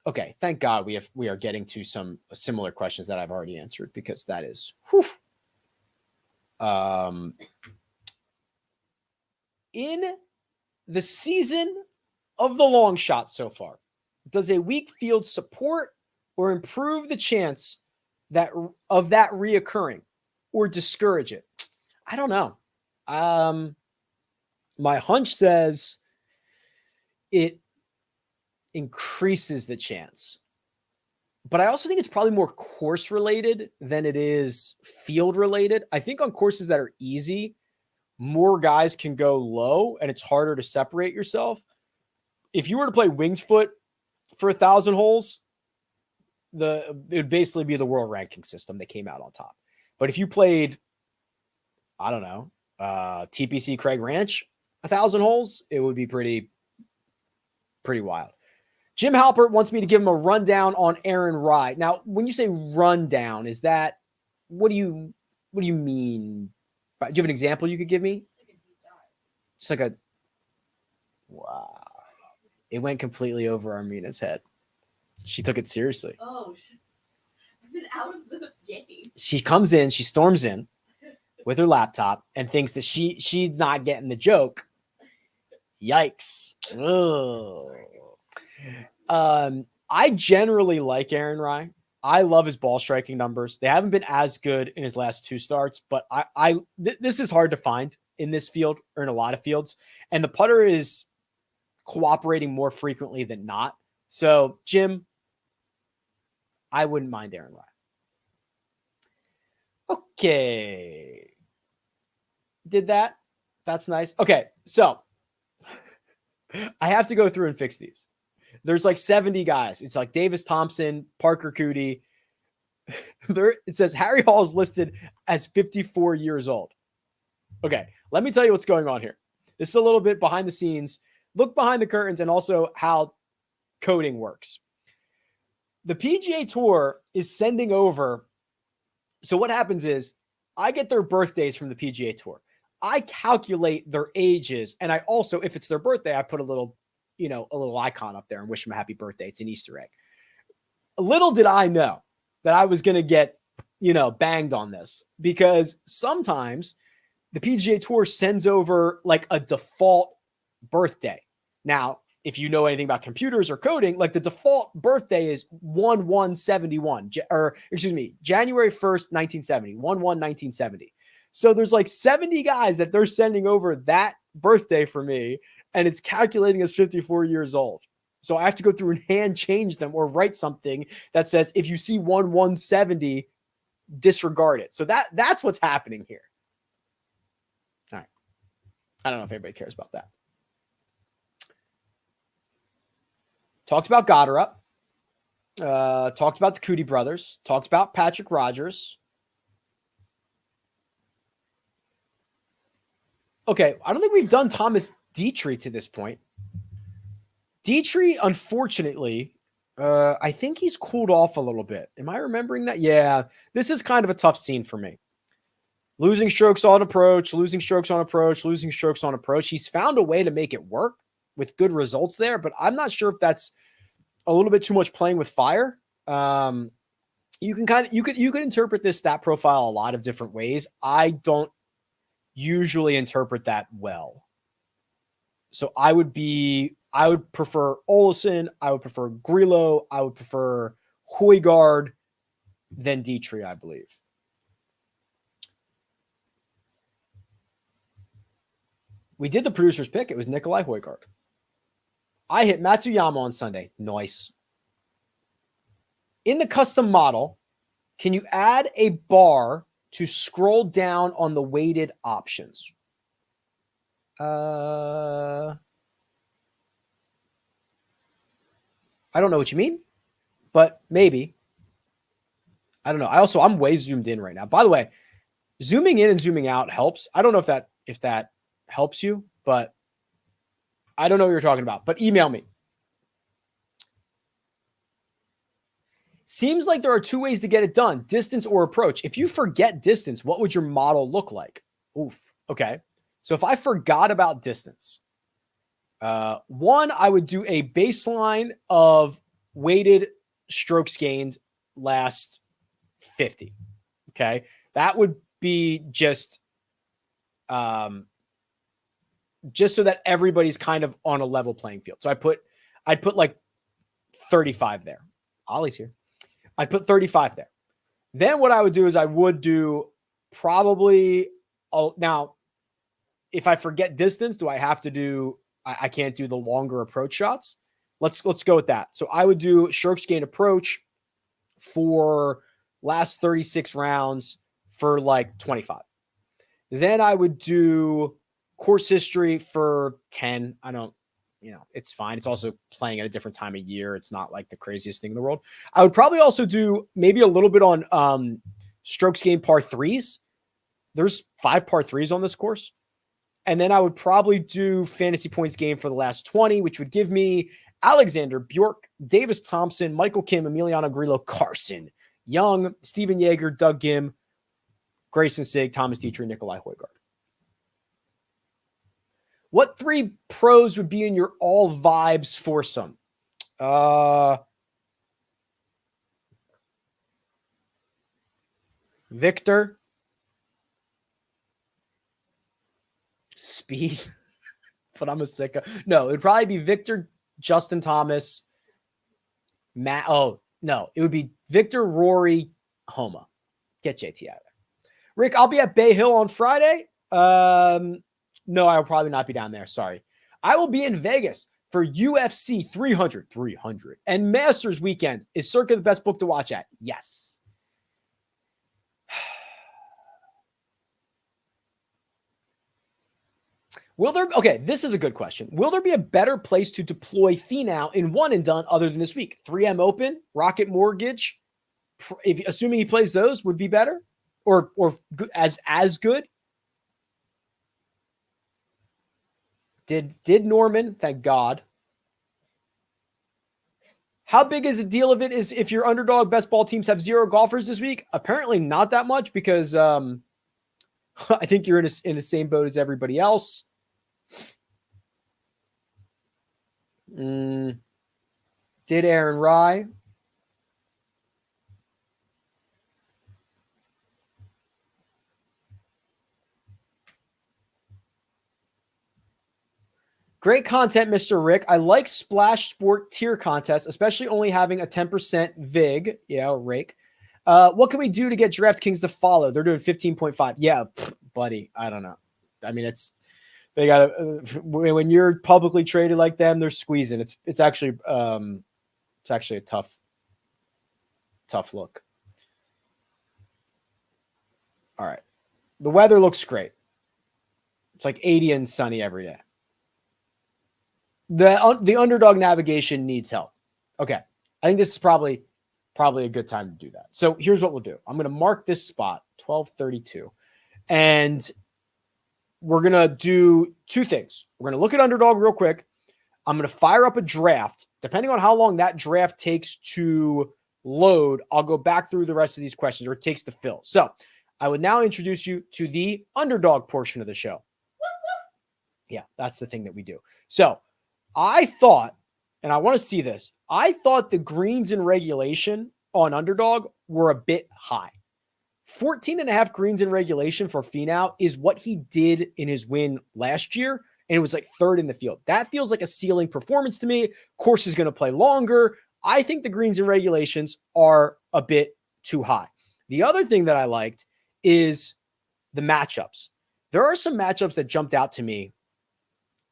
Okay, thank God we are getting to some similar questions that I've already answered because that is in the season of the long shot so far, does a weak field support or improve the chance of that reoccurring or discourage it? I don't know. My hunch says it increases the chance. But I also think it's probably more course related than it is field related. I think on courses that are easy, more guys can go low and it's harder to separate yourself. If you were to play Wings Foot for 1,000 holes, it would basically be the world ranking system that came out on top. But if you played, I don't know, TPC Craig Ranch, 1,000 holes, it would be pretty wild. Jim Halpert wants me to give him a rundown on Aaron Rai. Now, when you say rundown, is that what do you mean? Do you have an example you could give me? Just like a wow. It went completely over Armina's head. She took it seriously.
Oh, I've been out of the game.
She comes in, she storms in with her laptop and thinks that she's not getting the joke. Yikes. I generally like Aaron Rai. I love his ball striking numbers. They haven't been as good in his last 2 starts, but this is hard to find in this field or in a lot of fields. And the putter is cooperating more frequently than not. So, Jim, I wouldn't mind Aaron Rai. Okay. Did that. That's nice. Okay. So I have to go through and fix these. There's like 70 guys. It's like Davis Thompson, Parker Cootie. It says Harry Hall is listed as 54 years old. Okay. Let me tell you what's going on here. This is a little bit behind the scenes. Look behind the curtains and also how coding works. The PGA Tour is sending over. So what happens is I get their birthdays from the PGA Tour. I calculate their ages. And I also, if it's their birthday, I put a little icon up there and wish them a happy birthday. It's an Easter egg. Little did I know that I was going to get, banged on this because sometimes the PGA Tour sends over like a default birthday. Now, if you know anything about computers or coding, like the default birthday is 1/1/71, January 1st, 1970, 1/1/1970. So there's like 70 guys that they're sending over that birthday for me, and it's calculating as 54 years old. So I have to go through and hand change them or write something that says, if you see 1/1/70, disregard it. So that's what's happening here. All right. I don't know if anybody cares about that. Talked about Goddard. Talked about the Cootie brothers. Talked about Patrick Rogers. okay, I don't think we've done Thomas Dietrich to this point. Dietrich, unfortunately, I think he's cooled off a little bit. Am I remembering that? Yeah, this is kind of a tough scene for me. Losing strokes on approach, losing strokes on approach, losing strokes on approach. He's found a way to make it work with good results there, but I'm not sure if that's a little bit too much playing with fire. You could interpret this stat profile a lot of different ways. I don't usually interpret that well. So I would prefer Olesen, I would prefer Grillo, I would prefer Højgaard than Dietrich, I believe. We did the producer's pick. It was Nikolai Højgaard. I hit Matsuyama on Sunday. Nice. In the custom model, can you add a bar to scroll down on the weighted options? I don't know what you mean, but maybe. I don't know. I'm way zoomed in right now. By the way, zooming in and zooming out helps. I don't know if that helps you, but I don't know what you're talking about, but email me. Seems like there are two ways to get it done, distance or approach. If you forget distance, what would your model look like? Oof. Okay. So if I forgot about distance, one, I would do a baseline of weighted strokes gained last 50. Okay. That would be just so that everybody's kind of on a level playing field. So I'd put like 35 there. Ollie's here. I'd put 35 there. Then what I would do is I would do probably, now, if I forget distance, do I have to do, I can't do the longer approach shots. Let's go with that. So I would do strokes gained approach for last 36 rounds for like 25. Then I would do course history for 10. I don't, it's fine. It's also playing at a different time of year. It's not like the craziest thing in the world. I would probably also do maybe a little bit on strokes gained par threes. There's 5 par threes on this course. And then I would probably do fantasy points gained for the last 20, which would give me Alexander Bjork, Davis Thompson, Michael Kim, Emiliano Grillo, Carson Young, Steven Yeager, Doug Gim, Grayson Sigg, Thomas Dietrich, Nikolai Højgaard. What 3 pros would be in your all vibes foursome? Victor. Speed. But I'm a sicko. No, it would probably be Victor, Justin Thomas, Matt. Oh, no. It would be Victor, Rory, Homa. Get JT out of there. Rick, I'll be at Bay Hill on Friday. No, I will probably not be down there. Sorry. I will be in Vegas for UFC 300 and Masters weekend. Is Circa the best book to watch at? Yes. Okay, this is a good question. Will there be a better place to deploy Finau in one and done other than this week? 3M Open, Rocket Mortgage, assuming he plays those, would be better or as good? Did Norman, thank God. How big is the deal of it is if your underdog best ball teams have 0 golfers this week? Apparently not that much because I think you're in the same boat as everybody else. Did Aaron Rye? Great content, Mr. Rick. I like Splash Sport tier contests, especially only having a 10% VIG. Yeah, rake. What can we do to get DraftKings to follow? They're doing 15.5. Yeah, buddy. I don't know. I mean, they got when you're publicly traded like them, they're squeezing. It's actually a tough look. All right. The weather looks great. It's like 80 and sunny every day. The underdog navigation needs help. Okay. I think this is probably a good time to do that. So here's what we'll do. I'm going to mark this spot, 12:32. And we're going to do two things. We're going to look at underdog real quick. I'm going to fire up a draft. Depending on how long that draft takes to load, I'll go back through the rest of these questions, or it takes to fill. So I would now introduce you to the underdog portion of the show. Yeah, that's the thing that we do. So I thought, and I want to see this, I thought the greens in regulation on underdog were a bit high. 14.5 greens in regulation for Finau is what he did in his win last year. And it was like third in the field. That feels like a ceiling performance to me. Course is going to play longer. I think the greens in regulations are a bit too high. The other thing that I liked is the matchups. There are some matchups that jumped out to me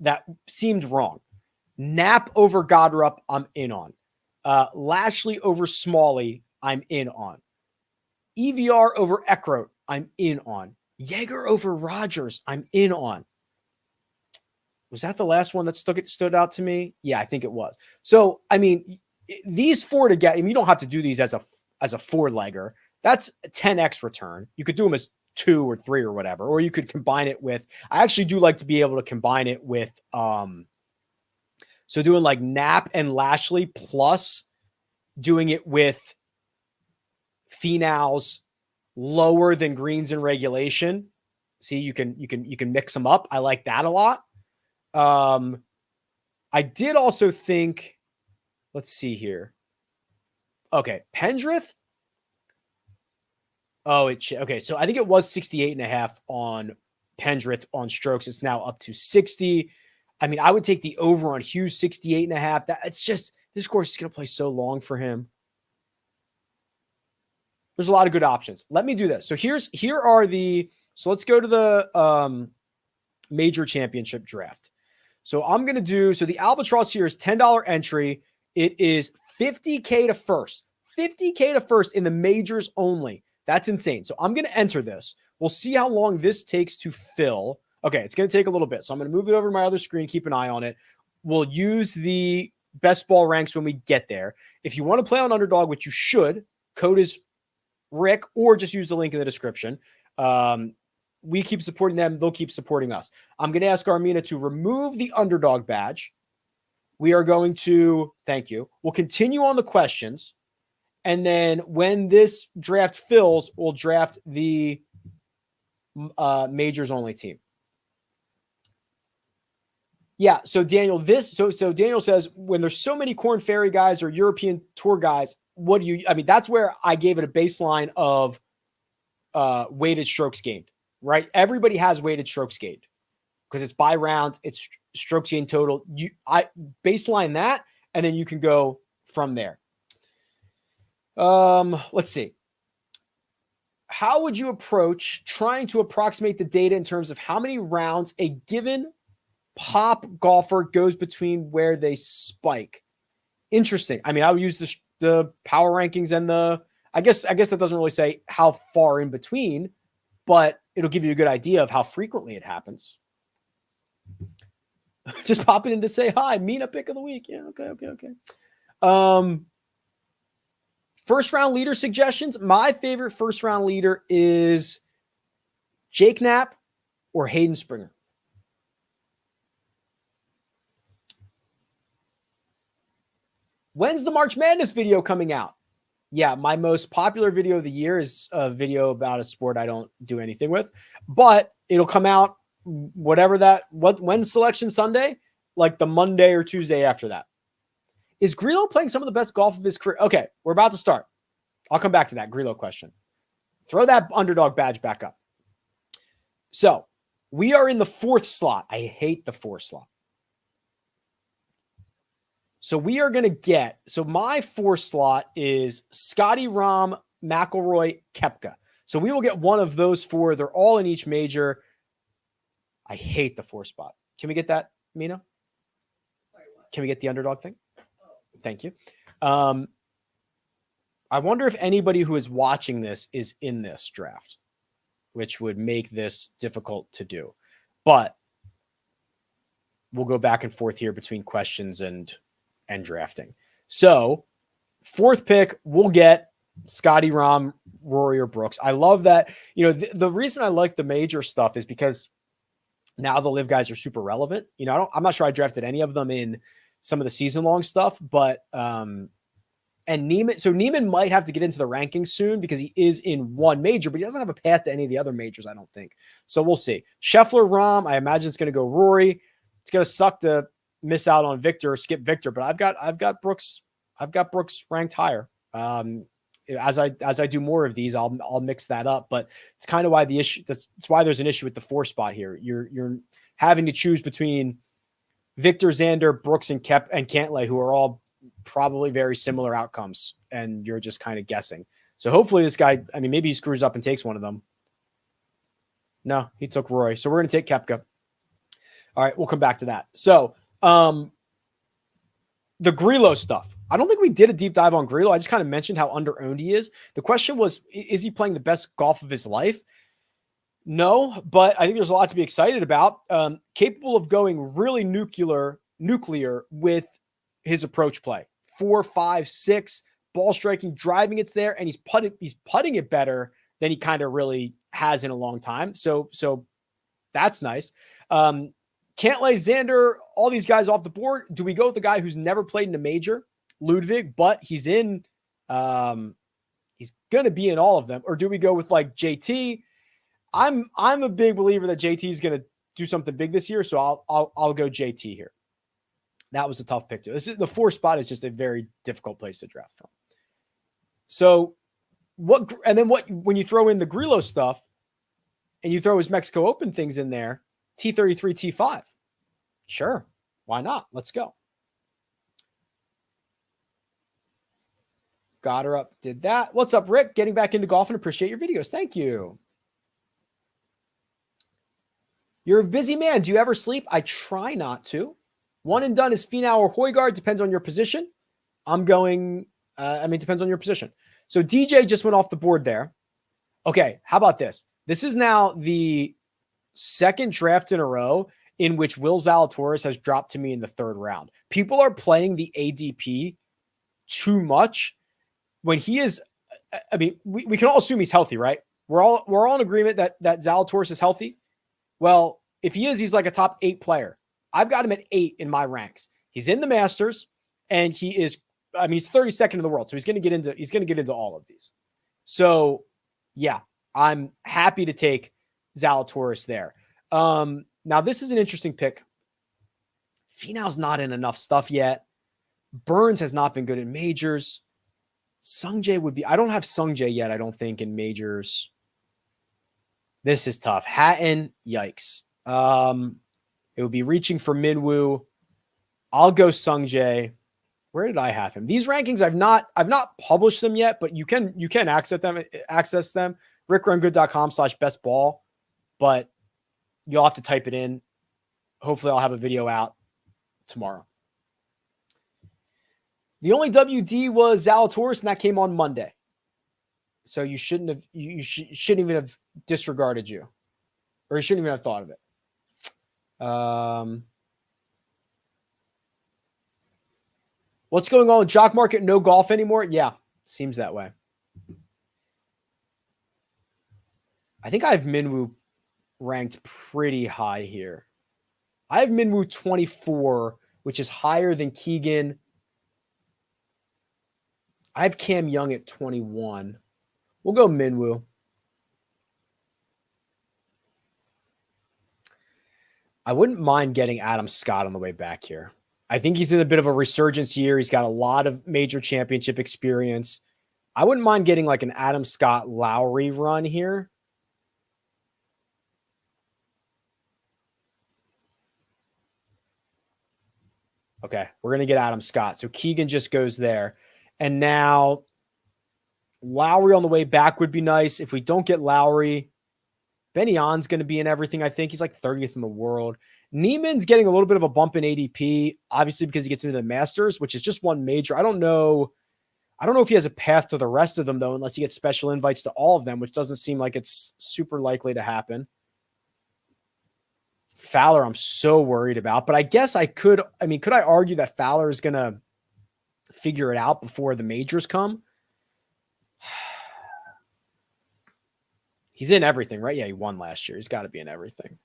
that seemed wrong. Knapp over Godrup, I'm in on. Lashley over Smalley, I'm in on. EVR over Eckroat, I'm in on. Jaeger over Rogers, I'm in on. Was that the last one that stood out to me? Yeah, I think it was. So, I mean, these four together, I mean, you don't have to do these as a four-legger. That's a 10x return. You could do them as 2 or 3 or whatever, or you could combine it with, I actually do like to be able to combine it with, so doing like Knapp and Lashley plus doing it with Finau's lower than greens in regulation. See, you can mix them up. I like that a lot. I did also think, let's see here. Okay. Pendrith. Oh, okay. So I think it was 68.5 on Pendrith on strokes. It's now up to 60. I mean, I would take the over on Hughes 68.5. It's just, this course is going to play so long for him. There's a lot of good options. Let me do this. So so let's go to the major championship draft. So I'm going to do, so the Albatross here is $10 entry. It is $50K to first. $50K to first in the majors only. That's insane. So I'm going to enter this. We'll see how long this takes to fill. Okay, it's going to take a little bit. So I'm going to move it over to my other screen, keep an eye on it. We'll use the best ball ranks when we get there. If you want to play on underdog, which you should, code is Rick, or just use the link in the description. We keep supporting them. They'll keep supporting us. I'm going to ask Armina to remove the underdog badge. We are going to, thank you. We'll continue on the questions. And then when this draft fills, we'll draft the majors only team. Yeah. So Daniel, so Daniel says, when there's so many Corn Ferry guys or European Tour guys, that's where I gave it a baseline of weighted strokes gained, right? Everybody has weighted strokes gained because it's by round, it's strokes gained total. I baseline that, and then you can go from there. Let's see. How would you approach trying to approximate the data in terms of how many rounds a given pop golfer goes between where they spike? Interesting. I mean, I would use the power rankings and I guess that doesn't really say how far in between, but it'll give you a good idea of how frequently it happens. Just popping in to say hi, Mina pick of the week. Yeah. Okay. First round leader suggestions. My favorite first round leader is Jake Knapp or Hayden Springer. When's the March Madness video coming out? Yeah, my most popular video of the year is a video about a sport I don't do anything with, but it'll come out when's Selection Sunday? Like the Monday or Tuesday after that. Is Grillo playing some of the best golf of his career? Okay, we're about to start. I'll come back to that Grillo question. Throw that underdog badge back up. So we are in the 4th slot. I hate the 4th slot. So we are going to my 4th slot is Scotty Rahm, McIlroy, Koepka. So we will get one of those 4. They're all in each major. I hate the 4 spot. Can we get that, Mina?
Sorry, what?
Can we get the underdog thing? Thank you. I wonder if anybody who is watching this is in this draft, which would make this difficult to do. But we'll go back and forth here between questions and drafting. So 4th pick, we'll get Scotty Rahm, Rory, or Brooks. I love that. The reason I like the major stuff is because Now the live guys are super relevant. You know, I'm not sure I drafted any of them in some of the season long stuff, but and Neiman might have to get into the rankings soon because he is in one major, but he doesn't have a path to any of the other majors, I don't think. So we'll see. Scheffler, Rahm, I imagine it's going to go Rory. It's going to suck to miss out on Victor or skip Victor, but I've got Brooks ranked higher. As I do more of these, I'll mix that up, but it's kind of why the issue, that's why there's an issue with the 4 spot here. You're having to choose between Victor, Xander, Brooks, and Cantlay, who are all probably very similar outcomes, and you're just kind of guessing. So hopefully this guy, I mean, maybe he screws up and takes one of them. No, he took Roy. So we're going to take Koepka. All right, we'll come back to that. So the Grillo stuff. I don't think we did a deep dive on Grillo. I just kind of mentioned how under-owned he is. The question was, is he playing the best golf of his life? No, but I think there's a lot to be excited about. Capable of going really nuclear with his approach play. 4, 5, 6, ball striking, driving it's there, and he's putting it better than he kind of really has in a long time. So that's nice. Cantlay, Xander, all these guys off the board. Do we go with a guy who's never played in a major, Ludwig, but he's in, he's going to be in all of them? Or do we go with like JT? I'm a big believer that JT is going to do something big this year. So I'll go JT here. That was a tough pick too. This is the 4 spot is just a very difficult place to draft from. So when you throw in the Grillo stuff and you throw his Mexico Open things in there, T33, T5. Sure. Why not? Let's go. Got her up. Did that. What's up, Rick? Getting back into golf and appreciate your videos. Thank you. You're a busy man. Do you ever sleep? I try not to. One and done is Finau or Højgaard. Depends on your position. I'm going, depends on your position. So DJ just went off the board there. Okay, how about this? This is now the second draft in a row in which Will Zalatoris has dropped to me in the 3rd round. People are playing the ADP too much when he is, I mean, we can all assume he's healthy, right? We're all in agreement that Zalatoris is healthy. Well, if he is, he's like a top 8 player. I've got him at 8 in my ranks. He's in the Masters, and he is, he's 32nd in the world. So he's going to get into all of these. So yeah, I'm happy to take Zalatoris there. Now this is an interesting pick. Finau's not in enough stuff yet. Burns has not been good in majors. Sungjae would be, I don't have Sungjae yet, I don't think, in majors. This is tough. Hatton, yikes. It would be reaching for Minwoo. I'll go Sungjae. Where did I have him? These rankings, I've not published them yet, but you can access them. rickrungood.com/bestball, but you'll have to type it in. Hopefully I'll have a video out tomorrow. The only WD was Zalatoris, and that came on Monday. So you shouldn't even have disregarded you, or you shouldn't even have thought of it. What's going on with Jock Market? No golf anymore? Yeah, seems that way. I think I have Minwoo ranked pretty high here. I have Minwoo 24, which is higher than Keegan. I have Cam Young at 21. We'll go Minwoo. I wouldn't mind getting Adam Scott on the way back here. I think he's in a bit of a resurgence year. He's got a lot of major championship experience. I wouldn't mind getting like an Adam Scott Lowry run here. Okay, we're going to get Adam Scott. So Keegan just goes there. And now Lowry on the way back would be nice. If we don't get Lowry, Benny On's going to be in everything, I think. He's like 30th in the world. Neiman's getting a little bit of a bump in ADP, obviously because he gets into the Masters, which is just one major. I don't know if he has a path to the rest of them, though, unless he gets special invites to all of them, which doesn't seem like it's super likely to happen. Fowler, I'm so worried about. But I guess could I argue that Fowler is going to figure it out before the majors come? He's in everything, right? Yeah, he won last year. He's got to be in everything.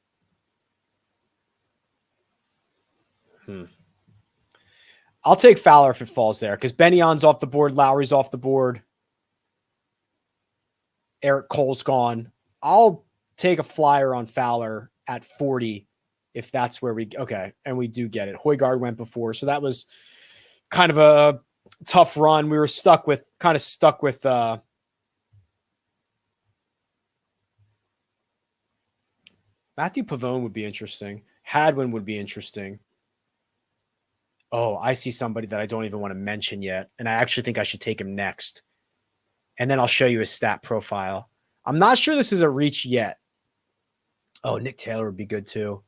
I'll take Fowler if it falls there because Benion's off the board. Lowry's off the board. Eric Cole's gone. I'll take a flyer on Fowler at 40 if that's where okay. And we do get it. Højgaard went before. So that was kind of a tough run. We were stuck with Matthew Pavone would be interesting. Hadwin would be interesting. Oh, I see somebody that I don't even want to mention yet. And I actually think I should take him next. And then I'll show you his stat profile. I'm not sure this is a reach yet. Oh, Nick Taylor would be good too.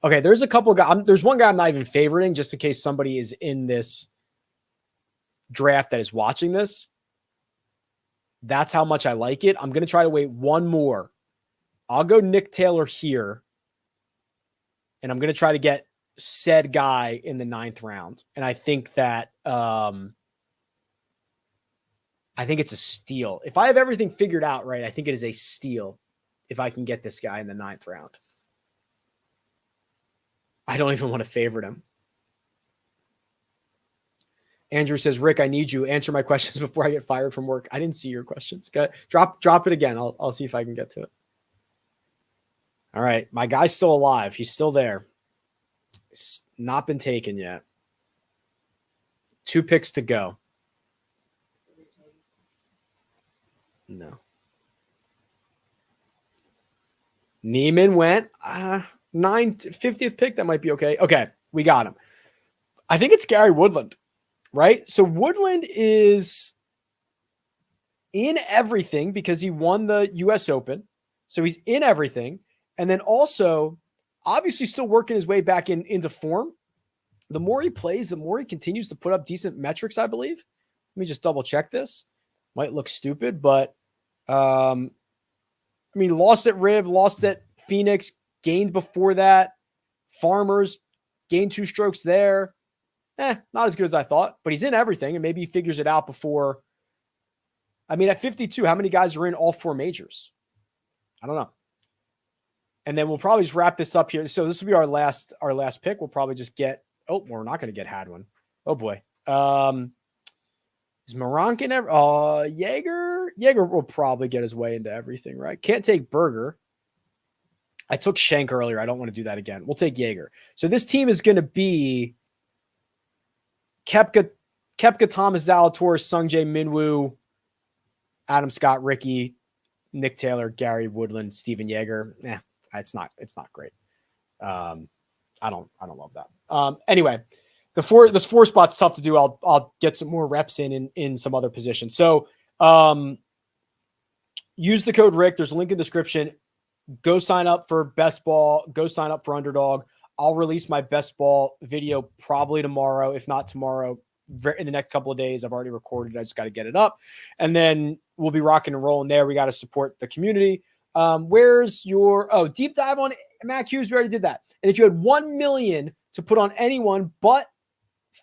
Okay, there's a couple of guys. There's one guy I'm not even favoriting just in case somebody is in this draft that is watching this. That's how much I like it. I'm going to try to wait one more. I'll go Nick Taylor here. And I'm going to try to get said guy in the 9th round. And I think that I think it's a steal. If I have everything figured out right, I think it is a steal if I can get this guy in the 9th round. I don't even want to favorite him. Andrew says, Rick, I need you. Answer my questions before I get fired from work. I didn't see your questions. Drop it again. I'll see if I can get to it. All right. My guy's still alive. He's still there. It's not been taken yet. 2 picks to go. No. Neiman went 50th pick. That might be okay. Okay. We got him. I think it's Gary Woodland, right? So Woodland is in everything because he won the US Open. So he's in everything. And then also obviously still working his way back into form. The more he plays, the more he continues to put up decent metrics, I believe. Let me just double check this. Might look stupid, but lost at Riv, lost at Phoenix, gained before that. Farmers gained 2 strokes there. Not as good as I thought, but he's in everything and maybe he figures it out before. At 52, how many guys are in all 4 majors? I don't know. And then we'll probably just wrap this up here. So this will be our last pick. We'll probably just get, we're not going to get Hadwin. Oh boy. Is Moronkin ever? Jaeger will probably get his way into everything, right? Can't take Berger. I took Schenk earlier. I don't want to do that again. We'll take Jaeger. So this team is going to be Koepka, Thomas Zalatoris, Sungjae Minwoo, Adam Scott, Ricky, Nick Taylor, Gary Woodland, Steven Jaeger. It's not great. I don't love that. Anyway, this 4 spot's tough to do. I'll get some more reps in some other positions. So use the code Rick. There's a link in the description. Go sign up for Best Ball. Go sign up for Underdog. I'll release my Best Ball video probably tomorrow, if not tomorrow, in the next couple of days. I've already recorded it. I just got to get it up. And then we'll be rocking and rolling there. We got to support the community. Where's your deep dive on Mac Hughes? We already did that. And if you had 1 million to put on anyone but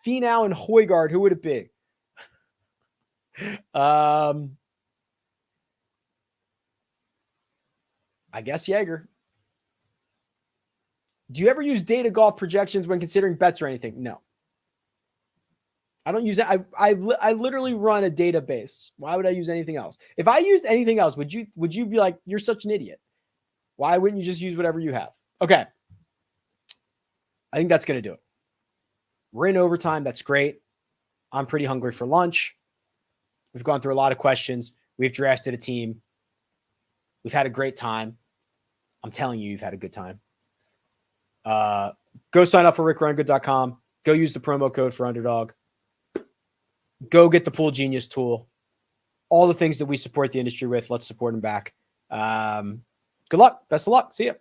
Finau and Højgaard, who would it be? I guess Jaeger. Do you ever use data golf projections when considering bets or anything? No. I don't use it. I literally run a database. Why would I use anything else? If I used anything else, would you be like, you're such an idiot? Why wouldn't you just use whatever you have? Okay. I think that's going to do it. We're in overtime. That's great. I'm pretty hungry for lunch. We've gone through a lot of questions. We've drafted a team. We've had a great time. I'm telling you, you've had a good time. Go sign up for rickrungood.com. Go use the promo code for Underdog. Go get the Pool Genius tool. All the things that we support the industry with, let's support them back. Good luck. Best of luck. See ya.